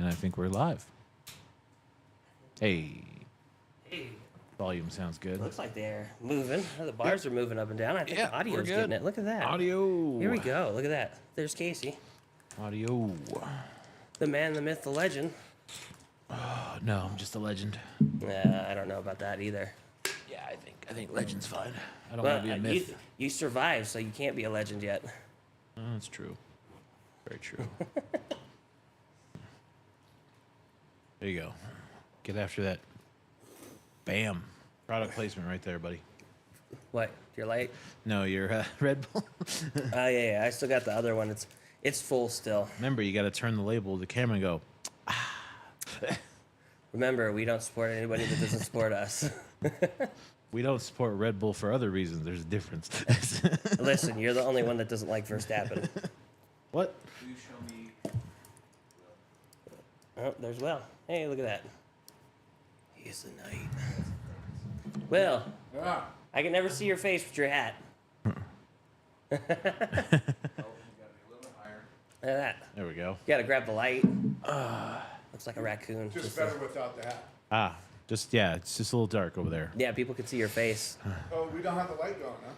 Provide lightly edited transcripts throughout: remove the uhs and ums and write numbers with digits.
I think we're live. Hey. Hey. Volume sounds good. Looks like they're moving. Oh, the bars are moving up and down. I think the we're audio's good. getting it. Look at that. Audio. Here we go. Look at that. There's Casey. Audio. The man, the myth, the legend. No, I'm just a legend. I don't know about that either. Yeah, I think legend's fine. I don't Well, want to be a myth. you survived, so you can't be a legend yet. Oh, that's true. Very true. There you go. Get after that. Bam. Product placement right there, buddy. What? Your light? No, your Red Bull. Oh, yeah. I still got the other one. It's full still. Remember, you got to turn the label to the camera and go, Remember, we don't support anybody that doesn't support us. we don't support Red Bull for other reasons. There's a difference. Listen, you're the only one that doesn't like Verstappen. What? You show me. Oh, there's Will. Hey, look at that. He's the knight. Will, Ah. I can never see your face with your hat. Oh, you gotta be a little bit higher. Look at that. There we go. You gotta grab the light. Looks like a raccoon. Just better without the hat. It's just a little dark over there. Yeah, people can see your face. Oh, we don't have the light going, huh?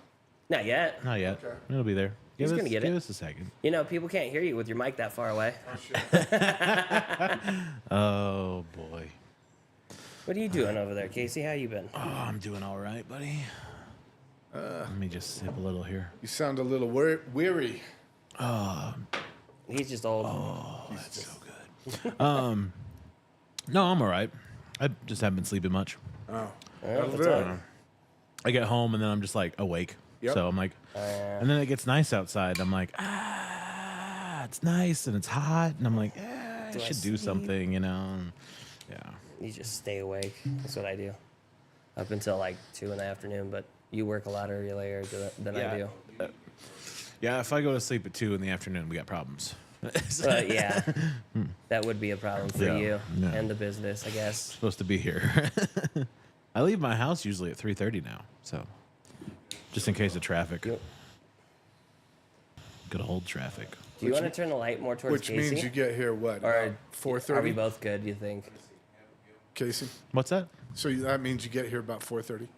Not yet. Not yet. Okay. It'll be there. He's gonna get it. Give us a second. You know, people can't hear you with your mic that far away. Oh, shit. Oh, boy. What are you doing over there, Casey? How you been? Oh, I'm doing all right, buddy. Let me just sip a little here. You sound a little weary. He's just old. Oh, that's so good. No, I'm all right. I just haven't been sleeping much. Oh. What's really? up? I get home and then I'm just like awake. Yep. So I'm like, and then it gets nice outside. I'm like, it's nice and it's hot. And I'm like, I Do I should do sleep? something, you know? And, yeah. You just stay awake. That's what I do. Up until like 2 in the afternoon, but you work a lot earlier than I do. Yeah, if I go to sleep at 2 in the afternoon, we got problems. But yeah, that would be a problem for Yeah, you yeah. and the business, I guess. Supposed to be here. I leave my house usually at 3:30 now, so just in case of traffic. Yep. Good old traffic. Do you want to turn the light more towards Which Casey? means you get here, what, Or 4:30? Are we both good, do you think? Casey? What's that? So that means you get here about 4:30?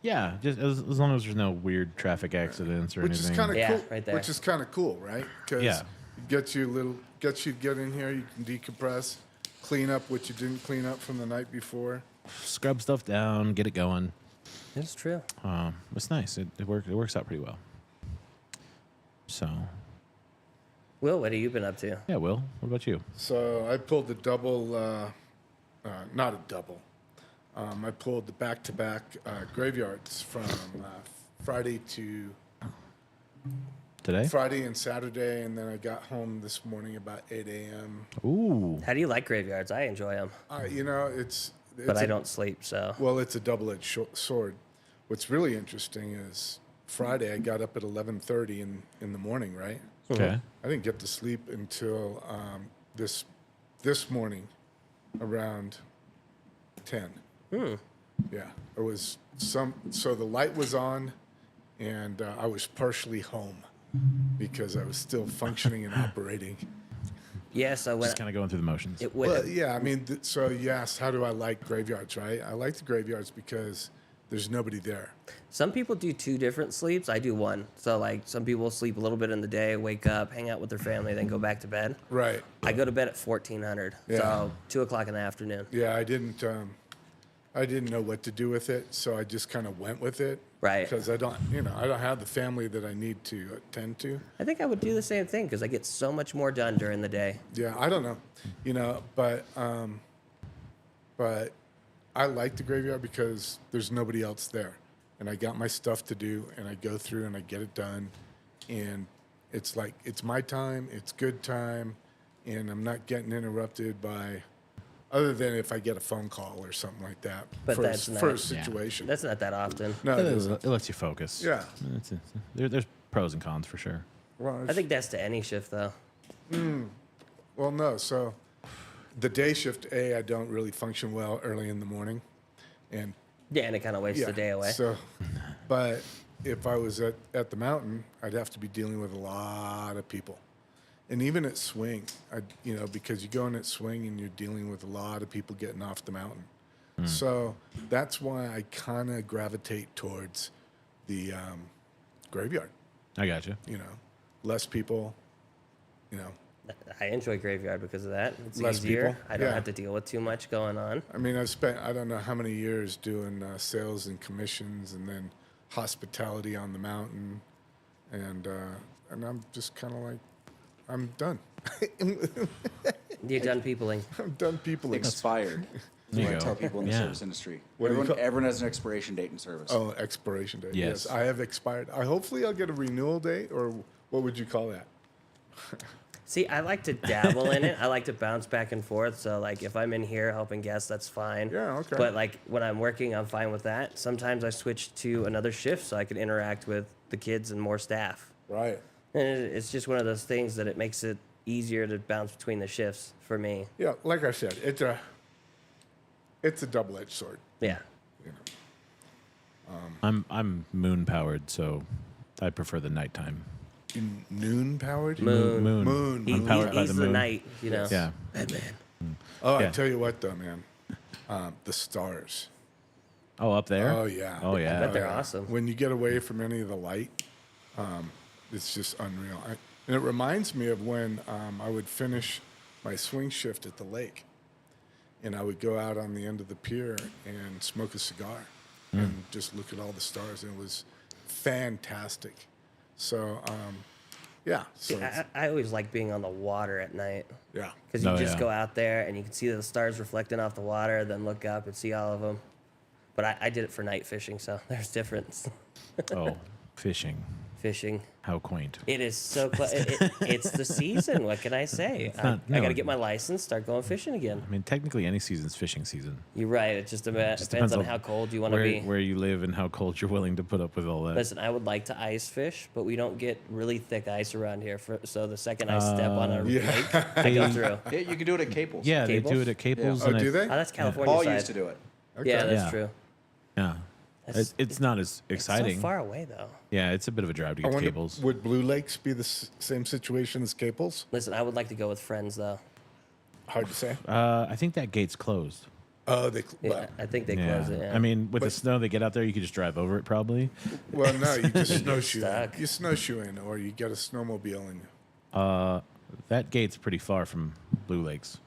Yeah, just as long as there's no weird traffic accidents or Which anything. is kind of Yeah, cool. right there. Which is kind of cool, right? Because Yeah. get you get in here, you can decompress, clean up what you didn't clean up from the night before. Scrub stuff down, get it going. It's true. It's nice. It works out pretty well. So, Will, what have you been up to? yeah, Will, what about you? So I pulled the double, not a double. I pulled the back-to-back graveyards from Friday and Saturday, and then I got home this morning about 8 a.m. Ooh. How do you like graveyards? I enjoy them, You know, it's but I a- don't sleep, so. Well, it's a double-edged sword. What's really interesting is Friday I got up at 11:30 in the morning, right? Okay. I didn't get to sleep until this morning around 10. Yeah, it was so the light was on, and I was partially home because I was still functioning and operating. Yeah, so when Just kind of going through the motions. it would, Well, yeah, I mean, so you asked, how do I like graveyards, right? I like the graveyards because there's nobody there. some people do 2 different sleeps. I do 1. So like some people sleep a little bit in the day, wake up, hang out with their family, then go back to bed. Right. I go to bed at 1400, Yeah. so 2 o'clock in the afternoon. Yeah, I didn't know what to do with it, so I just kind of went with it. Right. Because I don't have the family that I need to attend to. I think I would do the same thing because I get so much more done during the day. Yeah, I don't know, but I like the graveyard because there's nobody else there, and I got my stuff to do, and I go through and I get it done, and it's like it's my time, it's good time, and I'm not getting interrupted by, other than if I get a phone call or something like that. But for that's a, not- for a yeah. situation. That's not that often. No, it It isn't. lets you focus. Yeah. There's pros and cons for sure. Well, I think that's to any shift though. Well, no. So the day shift, I don't really function well early in the morning, and Yeah, and it kind of wastes the day away. So, but if I was at the mountain, I'd have to be dealing with a lot of people, and even at swing, because you go in at swing and you're dealing with a lot of people getting off the mountain. So that's why I kind of gravitate towards the graveyard. I got you. Less people. I enjoy graveyard because of that. It's Less easier. people? I don't Yeah. have to deal with too much going on. I mean, I've spent I don't know how many years doing sales and commissions, and then hospitality on the mountain, and I'm just kind of like, I'm done. You're done peopling. I'm done people. Expired. There That's you what I go. tell people in the Yeah. service industry. What do you Everyone, call- everyone has an expiration date in service. Oh, expiration date. Yes. I have expired. Hopefully I'll get a renewal date, or what would you call that? See, I like to dabble in it. I like to bounce back and forth. So, like, if I'm in here helping guests, that's fine. Yeah, okay. But, like, when I'm working, I'm fine with that. Sometimes I switch to another shift so I can interact with the kids and more staff. Right. And it's just one of those things that it makes it easier to bounce between the shifts for me. Yeah, like I said, it's a double-edged sword. Yeah. I'm moon powered, so I prefer the nighttime. Noon powered. Moon. Moon. He, I'm powered by he's the the moon. night, you know. Yeah. Batman. Oh, I Yeah. tell you what, though, man, the stars. Oh, up there. Oh yeah. Oh I yeah. bet they're awesome. When you get away from any of the light, it's just unreal. And it reminds me of when I would finish my swing shift at the lake, and I would go out on the end of the pier and smoke a cigar and just look at all the stars, and it was fantastic. So, yeah. So I always like being on the water at night yeah. because you Oh, just yeah. go out there and you can see the stars reflecting off the water, then look up and see all of them. But I did it for night fishing, so there's difference. Oh, fishing. Fishing. How quaint. It is so it's the season. What can I say? I not- got no. to get my license, start going fishing again. I mean, technically, any season's fishing season. You're right. It just depends on how cold you want to where, be. where you live and how cold you're willing to put up with all that. Listen, I would like to ice fish, but we don't get really thick ice around here. So the second I step on a Yeah. lake, I go through. Yeah, you can do it at Caples. Yeah, they do Cables? it at Caples. Oh, and do they? Oh, that's California Paul side. used to do it. Yeah, that's Yeah. true. Yeah. That's- It's not as It's exciting. so far away, though. Yeah, it's a bit of a drive to I get to wonder, Caples. would Blue Lakes be the same situation as Caples? Listen, I would like to go with friends, though. Hard to say. I think that gate's closed. Oh, Yeah, I think they Yeah. close it. Yeah. I mean, with the But- snow they get out there, you could just drive over it probably. well, no, you just snowshoe. stuck. You snowshoe in, or you get a snowmobile and That gate's pretty far from Blue Lakes.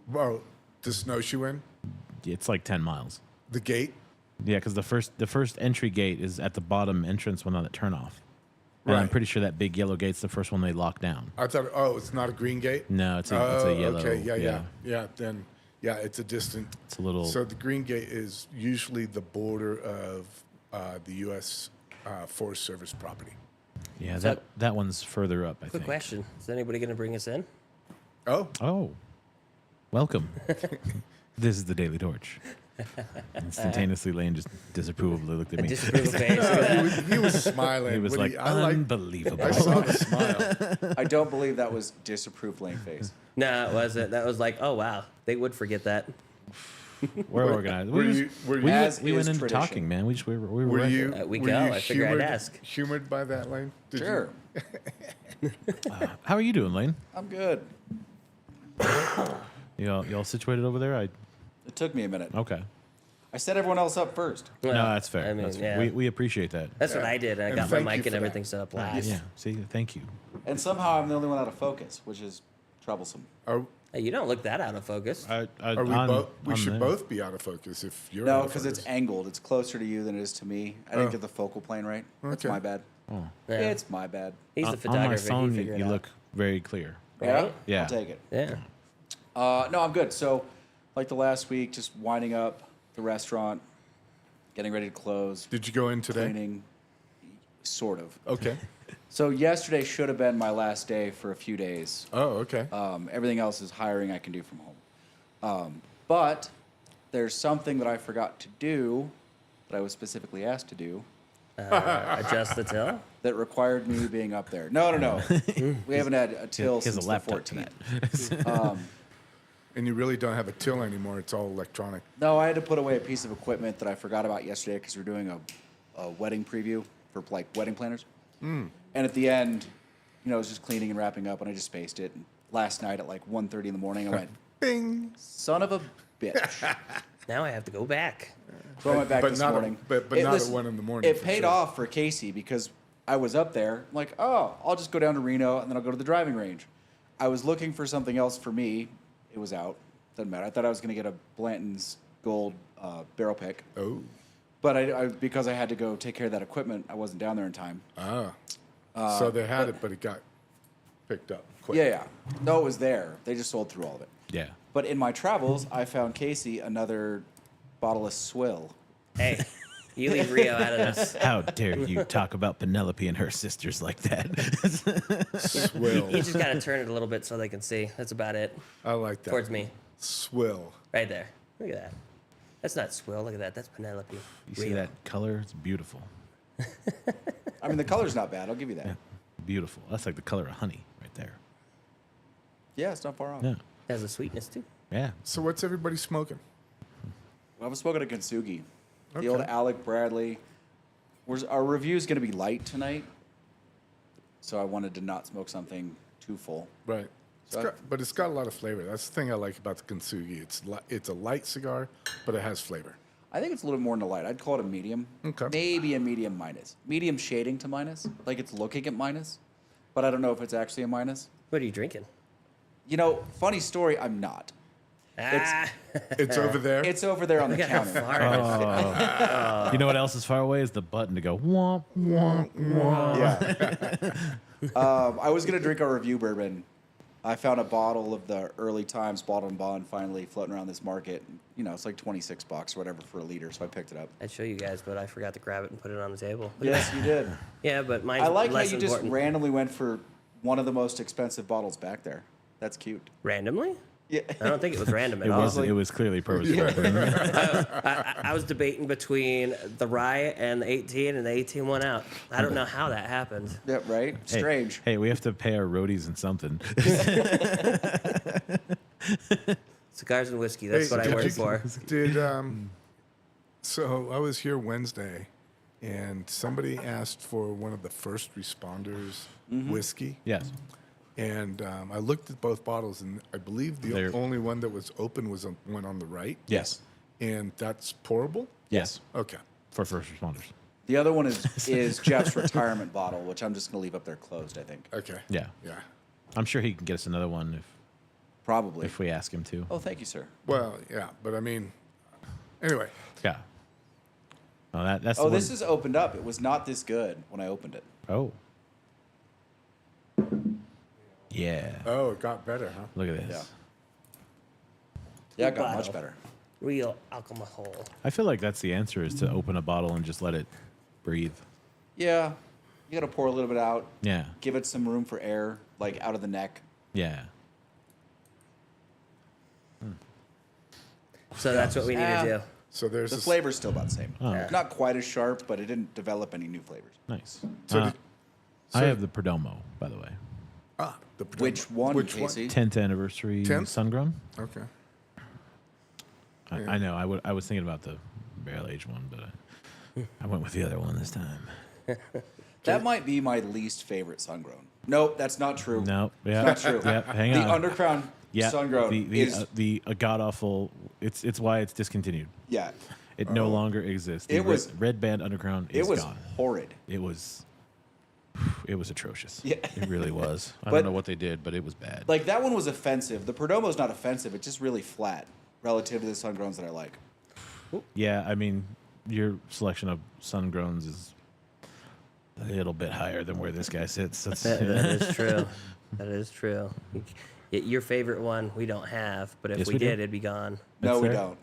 well, to snowshoe in It's like 10 miles. the gate. Yeah, because the first entry gate is at the bottom entrance one on the turnoff. And I'm Right. pretty sure that big yellow gate's the first one they lock down. I thought, oh, it's not a green gate. No, it's a yellow. Okay, yeah. Then, yeah, it's a distant. It's a little. So the green gate is usually the border of the U.S. Forest Service property. Yeah, So- that one's further up, I Quick think. question: is anybody going to bring us in? Oh, Oh, welcome. This is the Daily Torch. Instantaneously, Lane just disapprovingly looked at A me. disapproval face. Look at that. he was smiling. He was Woody. like, I unbelievable. I saw the smile. I don't believe that was disapproved lane face. No, it wasn't. That was like, oh wow, they would forget that. We're organized. Were We, you- just- were you- we, As we went is into tradition. talking, man. We were Were ready. you? We were go. you I figured I'd humored, ask. Humored by that, Lane? Did you- Sure. How are you doing, Lane? I'm good. Y'all situated over there? It took me a minute. Okay. I set everyone else up first. No, Well, that's fair. I mean, That's fair. yeah. We appreciate that. That's what Yeah. I did. And I And got my thank you mic for and that. everything set up last. Yeah. See, thank you. And somehow I'm the only one out of focus, which is troublesome. Are, Hey, you don't look that out of focus. are we both? We should both be out of focus if you're. No, out of because it's focus. angled. It's closer to you than it is to me. I didn't Oh. get the focal plane right. That's Okay. my bad. Oh. Yeah. It's my bad. He's the On my photographer. phone, he you, figured you it out. look very clear. Right? Yeah. I'll take it. Yeah. No, I'm good. So, like the last week, just winding up the restaurant, getting ready to close, Did you go in today? cleaning, sort of. Okay. So yesterday should have been my last day for a few days. Oh, okay. Everything else is hiring I can do from home. But there's something that I forgot to do that I was specifically asked to do Adjust the till. that required me being up there. No. We haven't had a till He has since a the laptop 14th. And you really don't have a till anymore. It's all electronic. No, I had to put away a piece of equipment that I forgot about yesterday because we're doing a wedding preview for like wedding planners. And at the end, I was just cleaning and wrapping up, and I just spaced it. And last night at like 1:30 in the morning, I went, Bing. son of a bitch. Now I have to go back. So I went back But this not morning. but not at 1 in the morning. It for paid sure. off for Casey because I was up there. I'm like, oh, I'll just go down to Reno and then I'll go to the driving range. I was looking for something else for me. It was out. Doesn't matter. I thought I was going to get a Blanton's Gold barrel pick. Oh. But I because I had to go take care of that equipment, I wasn't down there in time. So they had it, but it got picked up quick. Yeah. No, it was there. They just sold through all of it. Yeah. But in my travels, I found Casey another bottle of swill. Hey, you leave Rio out of this. How dare you talk about Penelope and her sisters like that? Swill. You just gotta turn it a little bit so they can see. That's about it. I like that. Towards me, Swill. right there. Look at that. That's not Swill. Look at that. That's Penelope. You see Rio. that color? It's beautiful. I mean, the color's not bad. I'll give you that. Yeah. Beautiful. That's like the color of honey right there. Yeah, it's not far off. Yeah. It has a sweetness too. Yeah. So what's everybody smoking? Well, I was smoking a Kintsugi. Okay. The old Alec Bradley. Our review is going to be light tonight, so I wanted to not smoke something too full. Right. So But it's got a lot of flavor. That's the thing I like about the Kintsugi. It's a light cigar, but it has flavor. I think it's a little more than a light. I'd call it a medium. Okay. Maybe a medium minus. Medium shading to minus. Like it's looking at minus, but I don't know if it's actually a minus. What are you drinking? Funny story, I'm not. Ah, It's over there. It's over there on the look at how counter. far it is. You know what else is far away is the button to go womp womp womp. Yeah. I was gonna drink our review bourbon. I found a bottle of the early times bottled and bond finally floating around this market. It's like $26 or whatever for a liter, so I picked it up. I'd show you guys, but I forgot to grab it and put it on the table. Yes, you did. Yeah, but mine's I like how less you important. just randomly went for one of the most expensive bottles back there. That's cute. Randomly? Yeah. I don't think it was random at It all. was. It was clearly purposeful. I was debating between the Rye and the 18, and the 18 won out. I don't know how that happened. Yeah, right? Strange. Hey, we have to pay our roadies and something. Cigars and whiskey, that's Hey, what I did work you- for. So I was here Wednesday, and somebody asked for one of the first responders whiskey, Yes. and I looked at both bottles, and I believe the They're- only one that was open was the one on the right. Yes. And that's pourable. Yes. Okay. For first responders. The other one is Jeff's retirement bottle, which I'm just going to leave up there closed, I think. Okay. Yeah. Yeah. I'm sure he can get us another one Probably. if we ask him to. Oh, thank you, sir. Well, yeah, but I mean, anyway. Yeah. Oh, that's the Oh, one. this is opened up. It was not this good when I opened it. Oh. Yeah. Oh, it got better, huh? Look at this. Yeah. Yeah, it got Bottle. much better. Real alcohol. I feel like that's the answer is to open a bottle and just let it breathe. Yeah. You got to pour a little bit out. Yeah. Give it some room for air, like out of the neck. Yeah. So that's what we need to do. So there's The this- flavor's still about the same. Oh. Yeah. Not quite as sharp, but it didn't develop any new flavors. Nice. So Uh, did- I so- have the Perdomo, by the way. the Which one, Which Casey? 10th anniversary 10th? sun-grown. Okay. I know. I was thinking about the barrel-aged one, but I went with the other one this time. That might be my least favorite sun-grown. Nope, that's not true. No. Yeah. Not true. Yeah. Hang The on. undercrown Yeah. sun-grown The is god awful. It's why it's discontinued. yeah. It no longer exists. The It was- red band underground It is was gone. horrid. It was atrocious. Yeah. It really was. I But- don't know what they did, but it was bad. Like that one was offensive. The Perdomo's not offensive. It's just really flat relative to the sun-growns that I like. Yeah, I mean, your selection of sun-growns is a little bit higher than where this guy sits. That's, That is true. That is true. Your favorite one we don't have, but if Yes, we we do. did, it'd be gone. No, That's we fair. don't.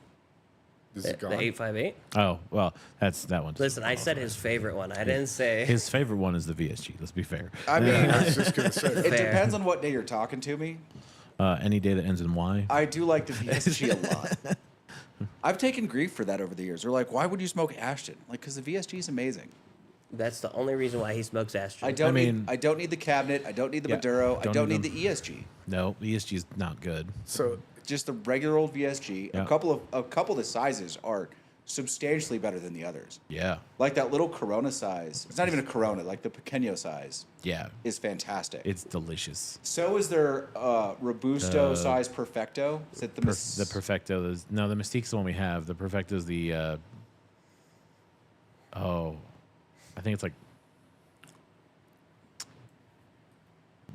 Is The it gone? 858. oh, well, that's that one. Listen, I said his favorite one. I didn't say. His favorite one is the VSG. Let's be fair. I mean, I was just gonna say. it Fair. depends on what day you're talking to me. Any day that ends in Y. I do like the VSG a lot. I've taken grief for that over the years. They're like, why would you smoke Ashton? Like, because the VSG is amazing. That's the only reason why he smokes Astro. I don't mean- need the cabinet. I don't need the Yeah, Maduro. I don't don't need need the ESG. No, ESG is not good. So Just the regular old VSG. Yeah. A couple of the sizes are substantially better than the others. Yeah. Like that little Corona size. It's not even a Corona. Like the pequeño size Yeah. is fantastic. It's delicious. So is their Robusto size Perfecto. Is it the The Perfecto is no, the Mystique's the one we have. The Perfecto's the I think it's like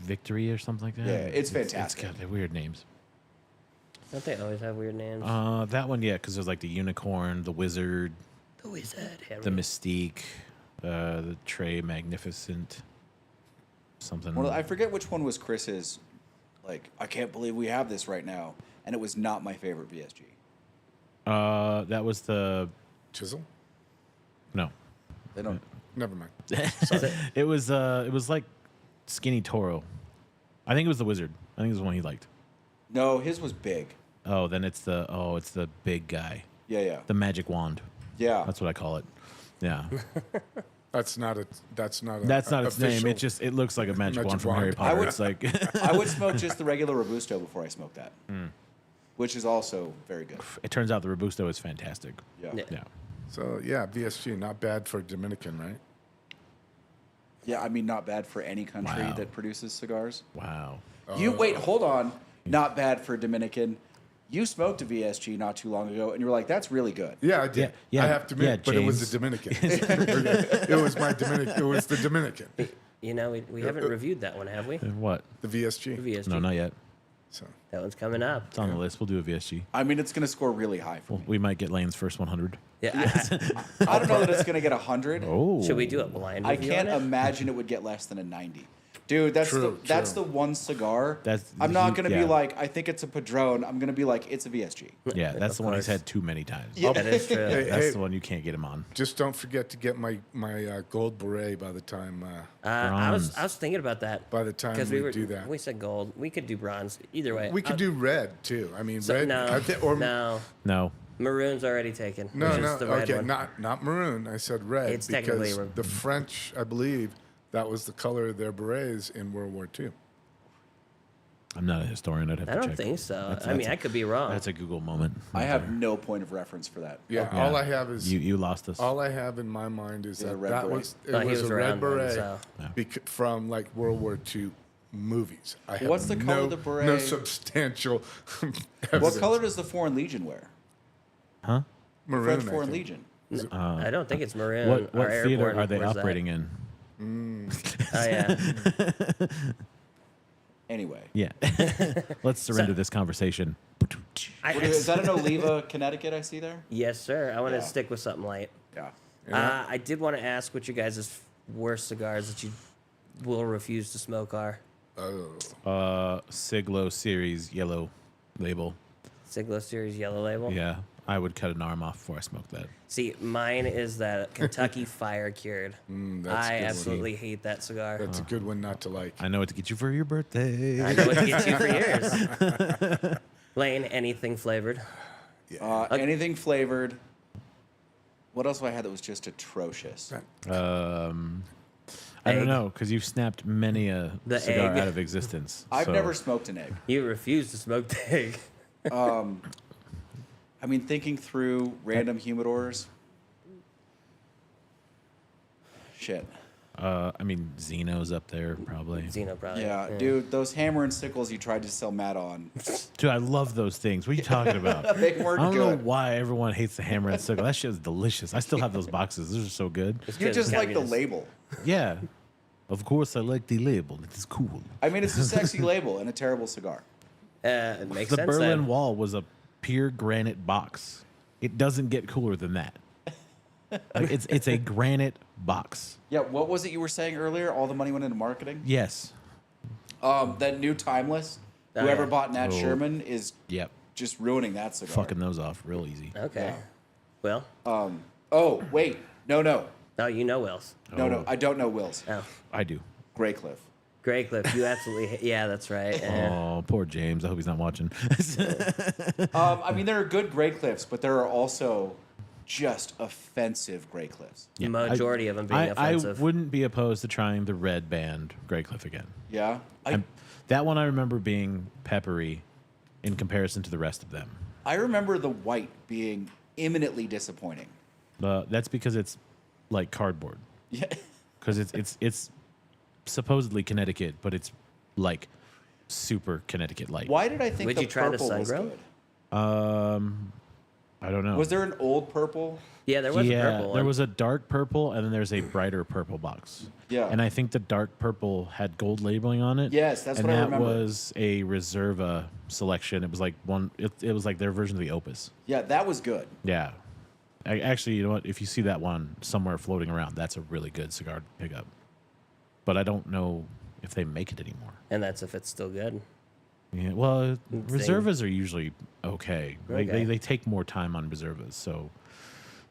Victory or something like that. Yeah, it's fantastic. It's got weird names. Don't they always have weird names? That one, yeah, because there's like the Unicorn, the Wizard, the Wizard. the Mystique, the Trey Magnificent, something. Well, I forget which one was Chris's. Like, I can't believe we have this right now, and it was not my favorite VSG. That was the Chisel? no. They don't. Never mind. It was like Skinny Toro. I think it was the Wizard. I think it was the one he liked. No, his was big. Oh, then it's the big guy. Yeah. The magic wand. Yeah. That's what I call it. Yeah. That's not its name. It it looks like a magic wand from Harry Potter. It's like I would smoke just the regular Robusto before I smoke that, which is also very good. it turns out the Robusto is fantastic. Yeah. Yeah. Yeah. So yeah, VSG, not bad for Dominican, right? Yeah, I mean, not bad for any country Wow. that produces cigars. Wow. You wait, hold on. Not bad for Dominican. You smoked a VSG not too long ago, and you were like, "That's really good." Yeah, I did. Yeah, I have to admit, yeah, but it was James. the Dominican. It was my Dominican. It was the Dominican, You know, we haven't reviewed that one, have we? What? the VSG. VSG. No, not yet. So That one's coming up. It's on the list. We'll do a VSG. I mean, it's going to score really high for me. We might get Lane's first 100. Yeah. I don't know that it's going to get 100. Oh. Should we do a blind I review can't on it? imagine it would get less than a 90. Dude, that's True, that's true. the one cigar. That's- I'm not he- going to yeah. be like, I think it's a Padron. I'm going to be like, it's a VSG. Yeah, that's the one he's course. had too many times. That is true. Hey, That's the one you can't get him on. just don't forget to get my gold beret by the time I was Bronze. thinking about that. By the time 'cause we do that. We said gold. We could do bronze. Either way. we could do red too. I mean, red. No, or no. No. Maroon's already taken. no, which no. is the red Okay, one. not maroon. I said red It's technically because the French, I believe, that was the color of their berets in World War II. I'm not a historian. I'd have I to don't check. think so. That's- I mean, that's a- I could be wrong. That's a Google moment. I have no point of reference for that. Yeah, Yeah. all I have is You lost us. all I have in my mind is Yeah, that red that beret. was Oh, he was a red around then, beret so. from like World War II movies. I have What's the color no, of the beret? No substantial. What evidence. color does the Foreign Legion wear? Huh? Maroon. French I Foreign think. Legion. I don't think it's maroon. What Our theater airborne are they wears that. operating in? Oh yeah. Anyway. Yeah. Let's surrender this conversation. Is that an Oliva, Connecticut I see there? Yes, sir. I want Yeah. to stick with something light. Yeah. I did want to ask what your guys' worst cigars that you will refuse to smoke are. Siglo Series yellow label. Siglo Series Yellow Label. Yeah. I would cut an arm off before I smoked that. See, mine is that Kentucky Fire Cured. that's a good I one. absolutely hate that cigar. That's a good one not to like. I know what to get you for your birthday. I know what to get you for yours. Lane, anything flavored? Anything flavored. What else have I had that was just atrocious? I don't Egg. know, because you've snapped many a The cigar egg. out of existence. I've so- never smoked an egg. You refuse to smoke the egg. I mean, thinking through random humidors. Shit. I mean, Xeno's up there, probably. Xeno probably. Yeah, dude, those hammer and sickles you tried to sell Matt on. Dude, I love those things. What are you talking about? They I weren't don't know good. why everyone hates the hammer and sickle. That shit is delicious. I still have those boxes. Those are so good. You just like the communist. label. Yeah. Of course, I like the label. It is cool. I mean, it's a sexy label and a terrible cigar. It makes The sense Berlin then. Wall was a pure granite box. It doesn't get cooler than that. Like, it's a granite box. Yeah, what was it you were saying earlier? All the money went into marketing? Yes. That new Timeless, Oh, whoever yeah. bought Nat Oh. Sherman is Yep. just ruining that cigar. Fucking those off real easy. Okay. Yeah. Well, Oh, wait. No. oh, you know Wells. No. I don't know Will's. Oh, I do. Greycliff. Greycliff, you absolutely. Yeah, that's right. Oh, poor James. I hope he's not watching. I mean, there are good Greycliffs, but there are also just offensive Greycliffs. Yeah, Majority of them being offensive. I wouldn't be opposed to trying the red band Greycliff again. Yeah? That one I remember being peppery in comparison to the rest of them. I remember the white being imminently disappointing. That's because it's like cardboard. Yeah. Because it's supposedly Connecticut, but it's like super Connecticut light. Why did I think Would the you try the purple was sun-grown? good? I don't know. Was there an old purple? Yeah, there was a purple one. there was a dark purple, and then there's a brighter purple box. Yeah. And I think the dark purple had gold labeling on it. Yes, that's and what I that remember. was a Reserva selection. It was like it was like their version of the Opus. Yeah, that was good. Yeah. Actually, you know what? If you see that one somewhere floating around, that's a really good cigar to pick up. But I don't know if they make it anymore. And that's if it's still good. Yeah, well, Reservas are usually okay. Okay. They take more time on Reservas, so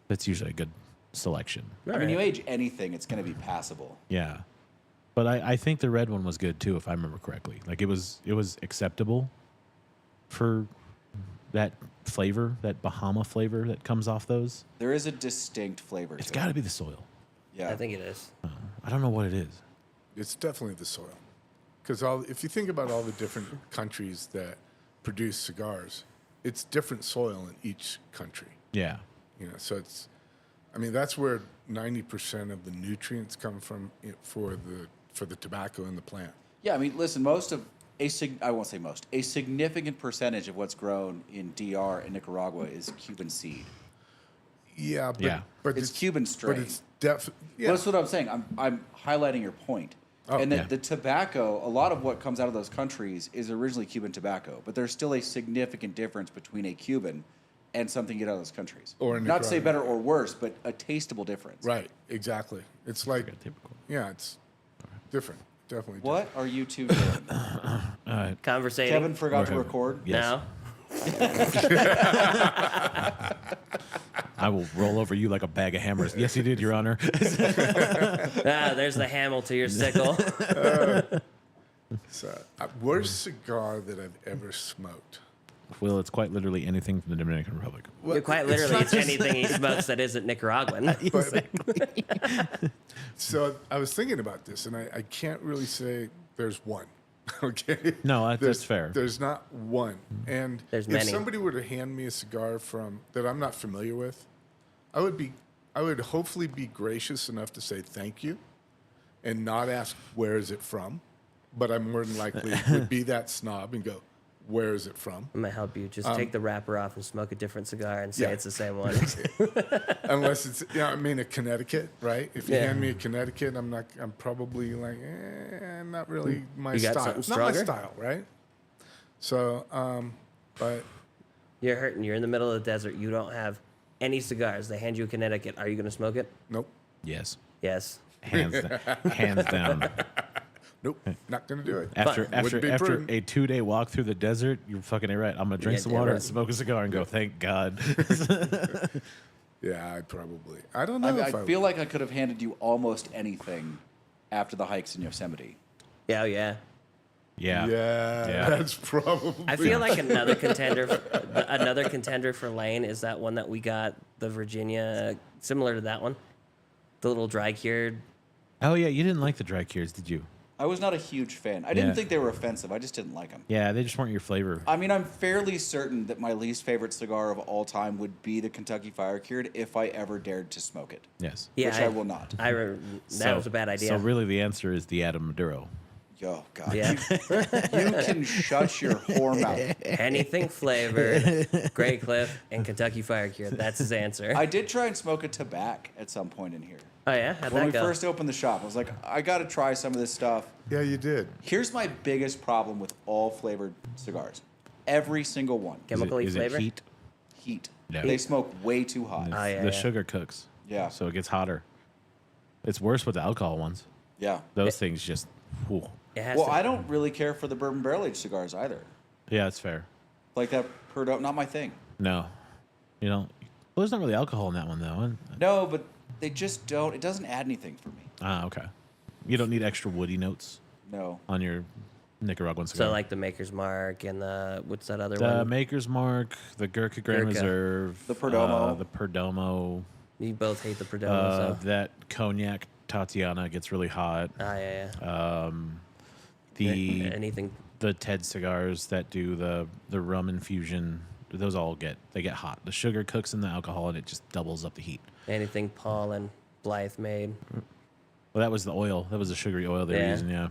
that's usually a good selection. I mean, you age anything, it's going to be passable. Yeah. But I think the red one was good too, if I remember correctly. Like it was acceptable for that flavor, that Bahama flavor that comes off those. There is a distinct flavor It's to got to it. be the soil. Yeah. I think it is. I don't know what it is. It's definitely the soil. Because if you think about all the different countries that produce cigars, it's different soil in each country. Yeah. So it's, I mean, that's where 90% of the nutrients come from for the tobacco in the plant. Yeah, I mean, listen, I won't say most, a significant percentage of what's grown in DR and Nicaragua is Cuban seed. Yeah, but, Yeah. but It's Cuban strain. But it's definitely, yeah. Well, that's what I'm saying. I'm highlighting your point. Oh, and that yeah. the tobacco, a lot of what comes out of those countries is originally Cuban tobacco, but there's still a significant difference between a Cuban and something you get out of those countries. Or in not to say Nicaragua. better or worse, but a tasteable difference. Right, exactly. It's like, Typical. yeah, it's different. Definitely What are you two doing? Conversating. Kevin forgot to We're- record. Yes. Now. I will roll over you like a bag of hammers. Yes, you did, Your Honor. There's the hamel to your sickle. So, worst cigar that I've ever smoked. Well, it's quite literally anything from the Dominican Republic. Well, Quite it's literally, not it's anything he smokes that isn't Nicaraguan. So I was thinking about this, and I can't really say there's one. Okay. No, that's There's- fair. There's not one. And There's if many. somebody were to hand me a cigar that I'm not familiar with, I would hopefully be gracious enough to say thank you, and not ask where is it from. But I more than likely would be that snob and go, where is it from? I'm gonna help you. Just take the wrapper off and smoke a different cigar and say Yeah. it's the same one. Unless it's, I mean, a Connecticut, right? If you Yeah. hand me a Connecticut, I'm probably like, not really my You got style. something It's not my stronger? style, right? So, but You're hurting. You're in the middle of the desert. You don't have any cigars. They hand you a Connecticut. Are you gonna smoke it? nope, Yes. Yes. Hands down. nope, not gonna do it. After Wouldn't be prudent. a 2-day walk through the desert, you're fucking right. I'm gonna drink Yeah, some damn water right. and smoke a cigar and go, thank God. Yeah, I probably. I don't know I if I feel would. like I could have handed you almost anything after the hikes in Yosemite. Yeah, oh yeah. Yeah. Yeah, that's probably. I feel like another contender for Lane is that one that we got, the Virginia, similar to that one, the little dry cured. Oh yeah, you didn't like the dry cures, did you? I was not a huge fan. I didn't Yeah. think they were offensive. I just didn't like them. Yeah, they just weren't your flavor. I mean, I'm fairly certain that my least favorite cigar of all time would be the Kentucky Fire Cured if I ever dared to smoke it. Yes. Yeah, Which I will not. That was a bad idea. So really, the answer is the Adam Maduro. Yo, God. Yeah. You can shut your whore mouth. Anything flavored, Grey Cliff, and Kentucky Fire Cured. That's his answer. I did try and smoke a tobacco at some point in here. Oh yeah, how'd When that we go? first opened the shop, I was like, I got to try some of this stuff. Yeah, you did. Here's my biggest problem with all flavored cigars. Every single one. Chemically Is it flavor. heat? Heat. No. They smoke way too hot. Oh, yeah, the yeah. sugar cooks. Yeah. So it gets hotter. It's worse with the alcohol ones. Yeah. Those things just. Whew. It has Well, to. I don't really care for the bourbon barrel aged cigars either. Yeah, it's fair. Like that Perdo, not my thing. No, you know, well, there's not really alcohol in that one though. No, but they just don't. It doesn't add anything for me. Ah, okay. You don't need extra woody notes No. on your Nicaraguan cigar. So like the Maker's Mark and the what's that other the one? Maker's Mark, the Gurkha Grand Gurkha. Reserve, The Perdomo. the Perdomo, You both hate the Perdomo, so. that cognac Tatiana gets really hot. Yeah. The Anything. the Ted cigars that do the rum infusion those all get hot. The sugar cooks in the alcohol, and it just doubles up the heat. Anything Paul and Blythe made. Well, that was the oil. That was the sugary oil they were Yeah. using. Yeah.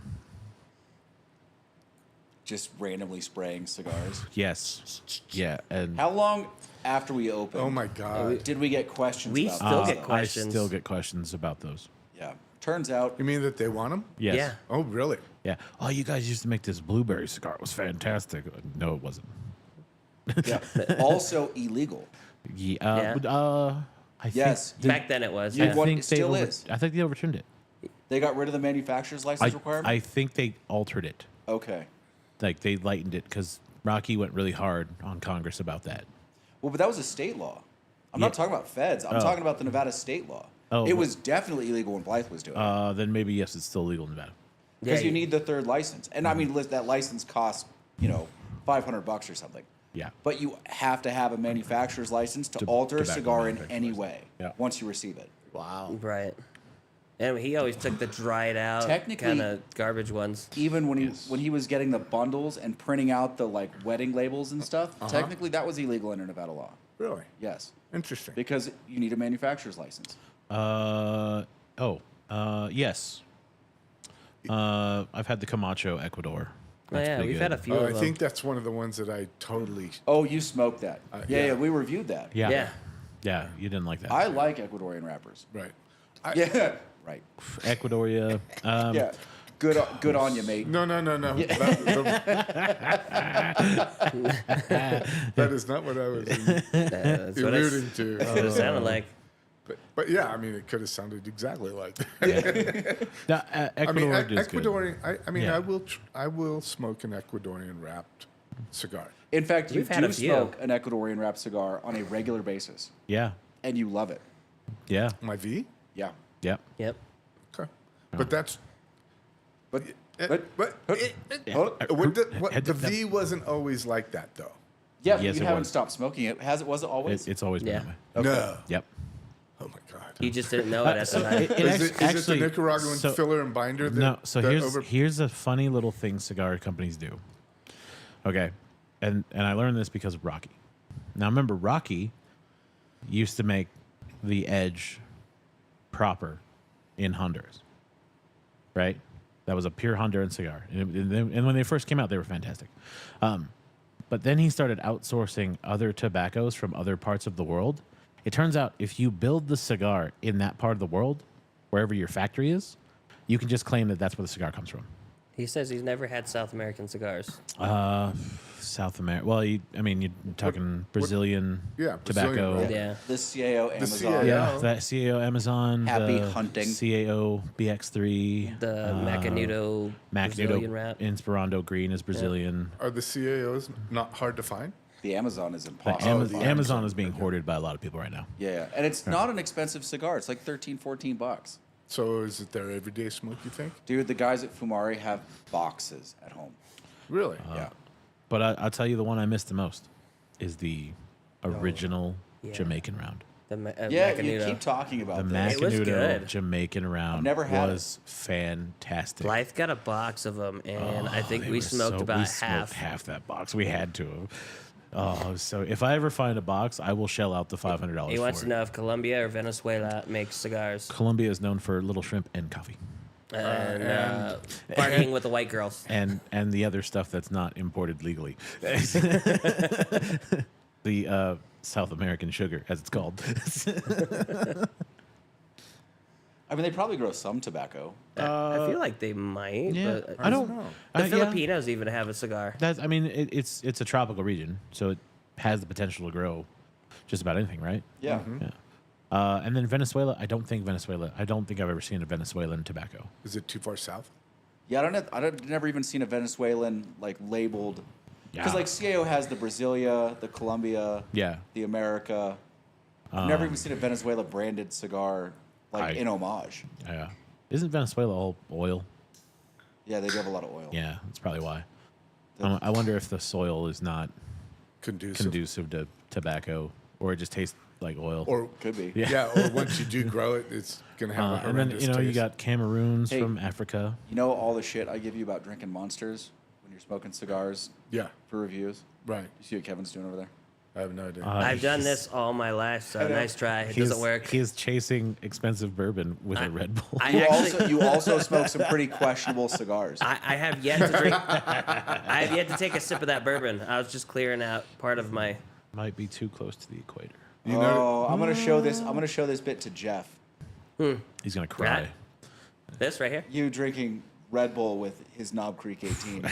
Just randomly spraying cigars. Yes. Yeah. And How long after we opened? Oh my God. Did we get questions? We about still this? get questions. I still get questions about those. Yeah. Turns out, You mean that they want them? Yes. Yeah. Oh, really? Yeah. Oh, you guys used to make this blueberry cigar. It was fantastic. No, it wasn't. yeah, also illegal. Yeah. Yeah. I Yes. think Back then it was. You Yeah. want- think it still they is. I think they overturned it. They got rid of the manufacturer's license requirement? I think they altered it. Okay. Like they lightened it because Rocky went really hard on Congress about that. Well, but that was a state law. I'm not talking about feds. I'm talking about the Nevada state law. Oh, it well- was definitely illegal when Blythe was doing it. Then maybe yes, it's still legal in Nevada. Because Yeah, you need the third license. And I mean, that license costs, $500 or something. Yeah. But you have to have a manufacturer's license to alter a tobacco cigar in manufacturer's any license. way Yeah. once you receive it. Wow. Right. And he always took the dried out Technically- kind of garbage ones. Even when he was getting the bundles and printing out the wedding labels and stuff, technically that was illegal under Nevada law. Really? Yes. Interesting. Because you need a manufacturer's license. Yes. I've had the Camacho Ecuador. Oh, yeah, pretty we've good. had a few Oh, of I them. think that's one of the ones that I totally. Oh, you smoked that. yeah. Yeah, we reviewed that. Yeah. Yeah. Yeah, you didn't like that. I like Ecuadorian wrappers. Right. Yeah. Right. Ecuadoria. Yeah. Good on you, mate. No. That is not what I was That's what alluding to. it sounded like. But yeah, I mean, it could have sounded exactly like that. No, I mean, Ecuador is good. Ecuadorian. Yeah. I will smoke an Ecuadorian wrapped cigar. In fact, you We've had do a few. smoke an Ecuadorian wrapped cigar on a regular basis, Yeah. and you love it. Yeah. My V. Yeah. Yeah. Yep. Okay. But that's. But The V wasn't always like that though. yeah, Yes, you it haven't was. stopped smoking it. Was it always? It's always been Yeah. that way. No. Yep. Oh my God. You just didn't know it at the time. Is it the Nicaraguan filler and binder? That, No, so that here's a funny little thing cigar companies do. Okay, and I learned this because of Rocky. Now remember, Rocky used to make the Edge proper in Honduras, right? That was a pure Honduran cigar, and when they first came out, they were fantastic. But then he started outsourcing other tobaccos from other parts of the world. It turns out if you build the cigar in that part of the world, wherever your factory is, you can just claim that that's where the cigar comes from. He says he's never had South American cigars. South America. Well, you're talking Brazilian yeah, tobacco. Brazilian, Yeah. The CAO Amazon. CAO. Yeah, that CAO Amazon. Happy the hunting. CAO BX3. The Macanudo Brazilian wrap. Inspirando Green is Brazilian. Are the CAOs not hard to find? The Amazon is But impossible. the Amazon Amazon, is being hoarded by a lot of people right now. Yeah, and it's not an expensive cigar. It's like $13-14. So is it their everyday smoke? You think? Dude, the guys at Fumari have boxes at home. Really? Yeah. But I'll tell you the one I miss the most is the original Yeah. Jamaican round. The Yeah, Macanudo. you keep talking about The this. It was Macanudo good. Jamaican round never had it. was fantastic. Blythe got a box of them, and I think They we were smoked so- about we half. smoked half that box. We had to. Oh, so if I ever find a box, I will shell out the $500 He for wants it. to know if Colombia or Venezuela makes cigars. Colombia is known for little shrimp and coffee, And partying with the white girls. and the other stuff that's not imported legally. The South American sugar, as it's called. I mean, they probably grow some tobacco. I feel like they might. But I don't. know. the yeah. Filipinos even have a cigar. That's. I mean, it's a tropical region, so it has the potential to grow just about anything, right? Yeah. Yeah. And then Venezuela. I don't think I've ever seen a Venezuelan tobacco. Is it too far south? Yeah, I've never even seen a Venezuelan labeled. Because Yeah. CAO has the Brasilia, the Colombia, Yeah. the America. I've never even seen a Venezuela branded cigar in homage. Yeah. Isn't Venezuela all oil? Yeah, they do have a lot of oil. Yeah, that's probably why. I wonder if the soil is not conducive to tobacco, or it just tastes like oil. Or Could be. yeah. Or once you do grow it, it's gonna have a and then horrendous you taste. got Cameroons Hey. from Africa. You know all the shit I give you about drinking Monsters when you're smoking cigars Yeah. for reviews? Right. You see what Kevin's doing over there? I have no idea. I've done this all my life, so nice try. It doesn't work. He is chasing expensive bourbon with a Red Bull. I You actually, you also smoke some pretty questionable cigars. I have yet to drink. I have yet to take a sip of that bourbon. I was just clearing out part of my. Might be too close to the equator. You know, I'm gonna show this. I'm gonna show this bit to Jeff. He's gonna cry. This right here. You drinking Red Bull with his Knob Creek 18.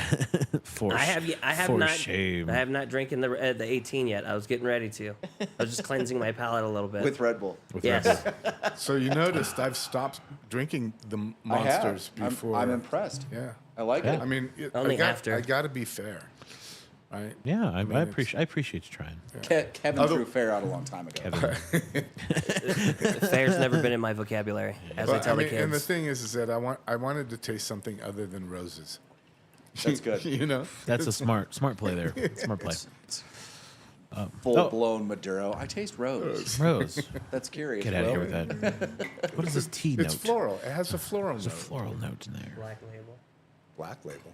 For I have for not. shame. I have not drinking the 18 yet. I was getting ready to. I was just cleansing my palate a little bit. with Red Bull. With yes. Red Bull. so you noticed I've stopped drinking the I have. monsters before. I'm impressed. Yeah. I like it. I mean, Only I after. got to be fair, right? Yeah, I it's- appreciate you trying. Kevin drew fair out a long time ago. Kevin. Fair's never been in my vocabulary, as I But, tell the and the kids. thing is that I wanted to taste something other than roses. That's good. You know, That's a smart play there. Smart play. Full blown Maduro. I taste rose. Rose, That's curious. get out of Will. here with that. What is this tea it's note? floral. It has a floral There's a note. floral note in there. Black label. Black label.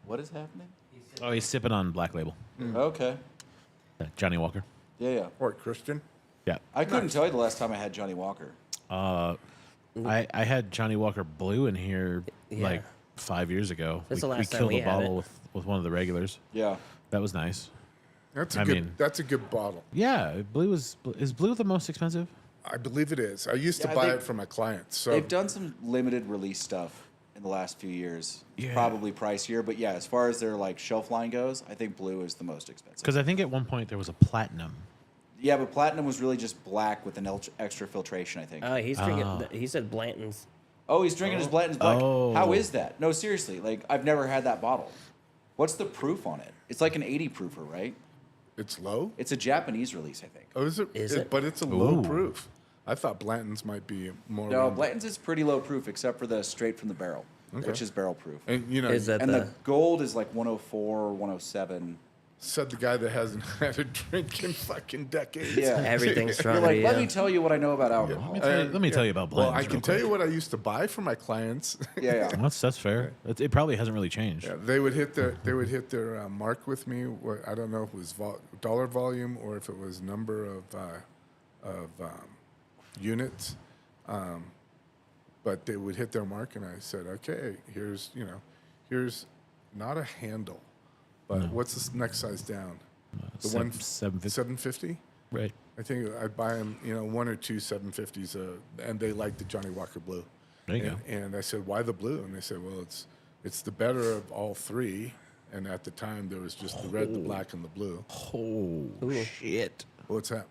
What is happening? Oh, he's sipping on Black Label. Okay. Johnny Walker. Yeah. Or Christian. Yeah. I couldn't tell you the last time I had Johnny Walker. I had Johnny Walker Blue in here Yeah. like 5 years ago. That's the we last time killed we a had bottle it. with one of the regulars. Yeah. That was nice. That's I a good. mean- That's a good bottle. Yeah, is Blue the most expensive? I believe it is. I used to Yeah, I buy think it for my clients. So They've done some limited release stuff in the last few years. It's Yeah. probably pricier, but yeah, as far as their like shelf line goes, I think blue is the most expensive. Because I think at one point there was a platinum. Yeah, but platinum was really just black with an extra filtration, I think. Oh, he's drinking. He said Blanton's. Oh, he's drinking his Blanton's Black. Oh. How is that? No, seriously. Like, I've never had that bottle. What's the proof on it? It's like an 80 proofer, right? it's low. It's a Japanese release, I think. Oh, is it? Is it? But it's a low Ooh. proof. I thought Blanton's might be more. No, around- Blanton's is pretty low proof, except for the straight from the barrel, which is barrel proof. And you know, Is that And the? the gold is like 104 or 107. said the guy that hasn't had a drink in fucking decades. Yeah. Everything's You're strong. like, let me tell you what I know about alcohol. Let me tell you about Well, Blanton's I can real tell quick. you what I used to buy for my clients. Yeah. That's fair. It probably hasn't really changed. Yeah, they would hit their mark with me. I don't know if it was dollar volume or if it was number of units, but they would hit their mark, and I said, okay, here's not a handle, but what's this next size down? The one 750. 750. Right. I think I'd buy them, one or two 750s, and they liked the Johnny Walker Blue. There you go. And I said, why the blue? And they said, well, it's the better of all three. And at the time, there was just the red, the black, and the blue. Oh shit. What's that?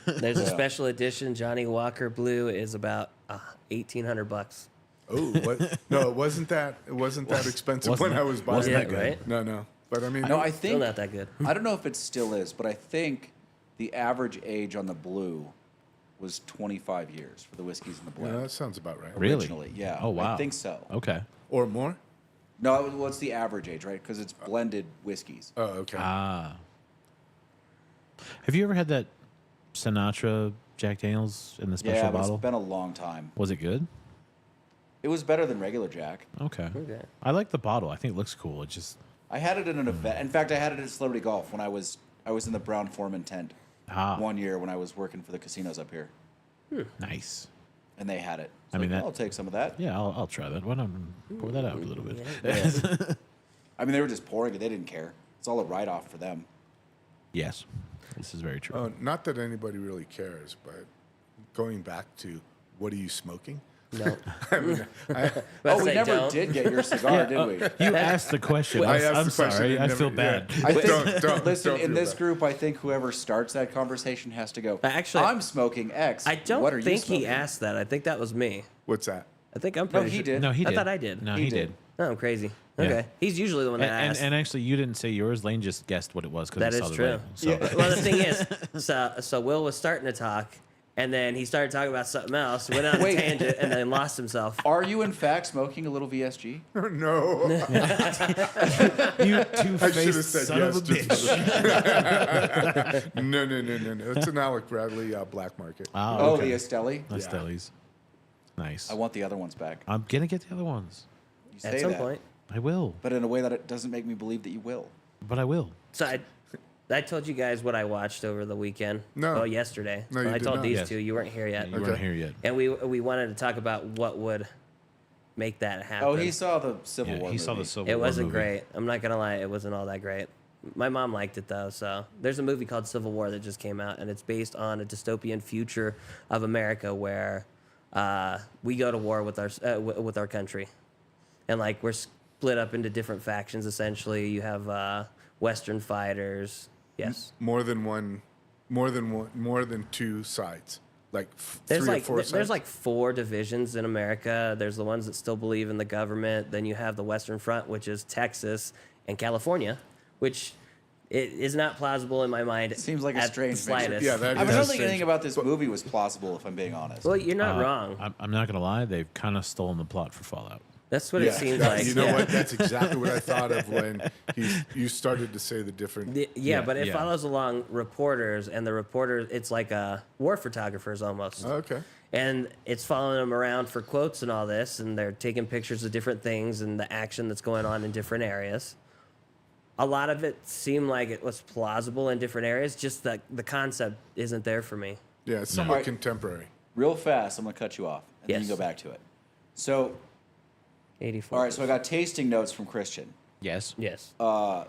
There's a special edition Johnny Walker Blue is about $1,800. Oh, what? No, it wasn't that. It wasn't that expensive wasn't when that- I was buying wasn't it. that good? Right? No. But I mean, No, I Still think, not that good. I don't know if it still is, but I think the average age on the blue was 25 years for the whiskeys and the yeah, blend. that sounds about right. Really? Originally, yeah. Oh, wow. I think so. Okay. Or more? No, what's the average age, right? Because it's blended whiskeys. Oh, okay. Ah. Have you ever had that Sinatra Jack Daniels in the special Yeah, but bottle? it's been a long time. Was it good? It was better than regular Jack. Okay. Okay. I like the bottle. I think it looks cool. It just I had it in an event. In fact, I had it at Celebrity Golf when I was in the Brown Foreman tent one year when I was working for the casinos up here, nice. and they had it. I mean, that- I'll take some of that. Yeah, I'll try that. Why not pour that out a little bit? I mean, they were just pouring it. They didn't care. It's all a write-off for them. Yes, this is very true. Oh, not that anybody really cares, but going back to what are you smoking? No. Oh, we say never don't. did get your cigar, did we? You asked the question. I asked I'm the question sorry. and I never- feel yeah. bad. I think, Don't listen, feel in this bad. group, I think whoever starts that conversation has to go, Actually, I'm smoking X. I don't What are you think he smoking?" asked that. I think that was me. What's that? I think I'm No, pretty he sure. did. No, he I did. thought I did. No, He he did. did. Oh, I'm crazy. Yeah. Okay. He's usually the one that And, asks. and actually, you didn't say yours. Lane just guessed what it was because That he is saw the true. label. So. Well, the thing is, so Will was starting to talk, and then he started talking about something else, went on a Wait. tangent, and then lost himself. Are you, in fact, smoking a little VSG? No. You I should have two-faced said son yes. of a bitch. No. It's an Alec Bradley Black Market. Oh, okay. the Esteli? That's Yeah. Deli's. Nice. I want the other ones back. I'm gonna get the other ones. You say At some that, point. I will, but in a way that it doesn't make me believe that you will. but I will. So I told you guys what I watched over the weekend. No. Oh, yesterday. No, you I did told not. these Yes. two. You weren't here yet. You weren't here yet. And we wanted to talk about what would make that happen. Oh, he saw the Civil Yeah, War. he saw the movie. Civil It War wasn't movie. great. I'm not gonna lie, it wasn't all that great. My mom liked it though. So there's a movie called Civil War that just came out, and it's based on a dystopian future of America where we go to war with our country, and like we're split up into different factions. Essentially, you have Western fighters. Yes. More than two sides. Like There's three like or four sides. there's like 4 divisions in America. There's the ones that still believe in the government. Then you have the Western Front, which is Texas and California, which it is not plausible in my mind. Seems like a at strange the slightest. mixture. Yeah, that I is don't think strange. anything about this movie was plausible, if I'm being honest. Well, you're not wrong. I'm not gonna lie, they've kind of stolen the plot for Fallout. That's what it seems yeah, like. You know yeah. what? That's exactly what I thought of when you started to say the different. Yeah, but it yeah. follows along reporters, and the reporters, it's like war photographers almost. Okay. And it's following them around for quotes and all this, and they're taking pictures of different things and the action that's going on in different areas. A lot of it seemed like it was plausible in different areas, just that the concept isn't there for me. Yeah, it's somewhat Right. contemporary. Real fast, I'm going to cut you off, and then Yes. you go back to it. So, 84. all right, so I got tasting notes from Christian. Yes. Yes.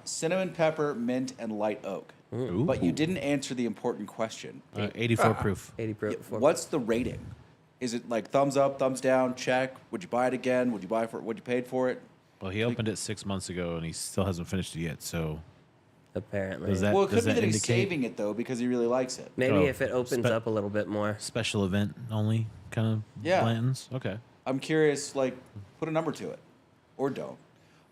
Cinnamon pepper, mint, and light oak. Ooh. But you didn't answer the important question. 84 proof. 80 pro. Yeah, four- What's the rating? Is it like thumbs up, thumbs down, check? Would you buy it again? Would you buy for it? Would you paid for it? Well, he opened it 6 months ago and he still hasn't finished it yet. So Apparently. does that Well, it could does be that that he's indicate saving it though because he really likes it. Maybe Oh, if it opens up a little bit more. special event only kind of Yeah. Blanton's? Okay. I'm curious, like, put a number to it, or don't.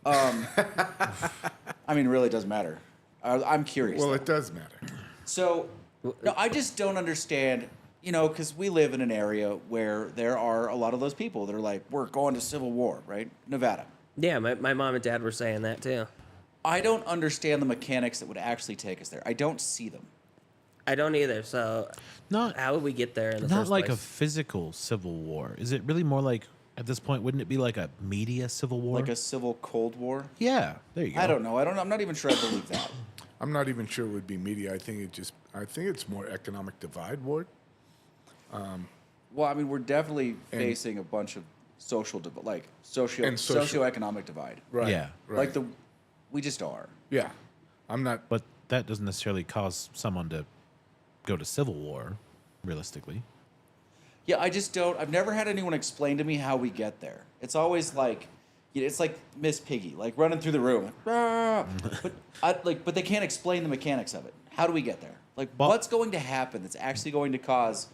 I mean, it really doesn't matter. I'm curious. Well, though. it does matter. So, no, I just don't understand, you know, because we live in an area where there are a lot of those people that are like, we're going to Civil War, right? Nevada. Yeah, my mom and dad were saying that too. I don't understand the mechanics that would actually take us there. I don't see them. I don't either. So Not how would we get there in the not first like a place? physical civil war. Is it really more like at this point? Wouldn't it be like a media civil war? Like a civil Cold War. yeah. There you go. I don't know. I'm not even sure I believe that. I'm not even sure it would be media. I think it's more economic divide, Ward. Well, I mean, we're definitely facing a bunch of And social. socioeconomic divide. Right. Yeah. Right. We just are. Yeah. I'm not. But that doesn't necessarily cause someone to go to civil war, realistically. Yeah, I just don't. I've never had anyone explain to me how we get there. It's always like, you know, it's like Miss Piggy, like running through the room, like, "Ah." but they can't explain the mechanics of it. How do we get there? Like, Well- what's going to happen that's actually going to cause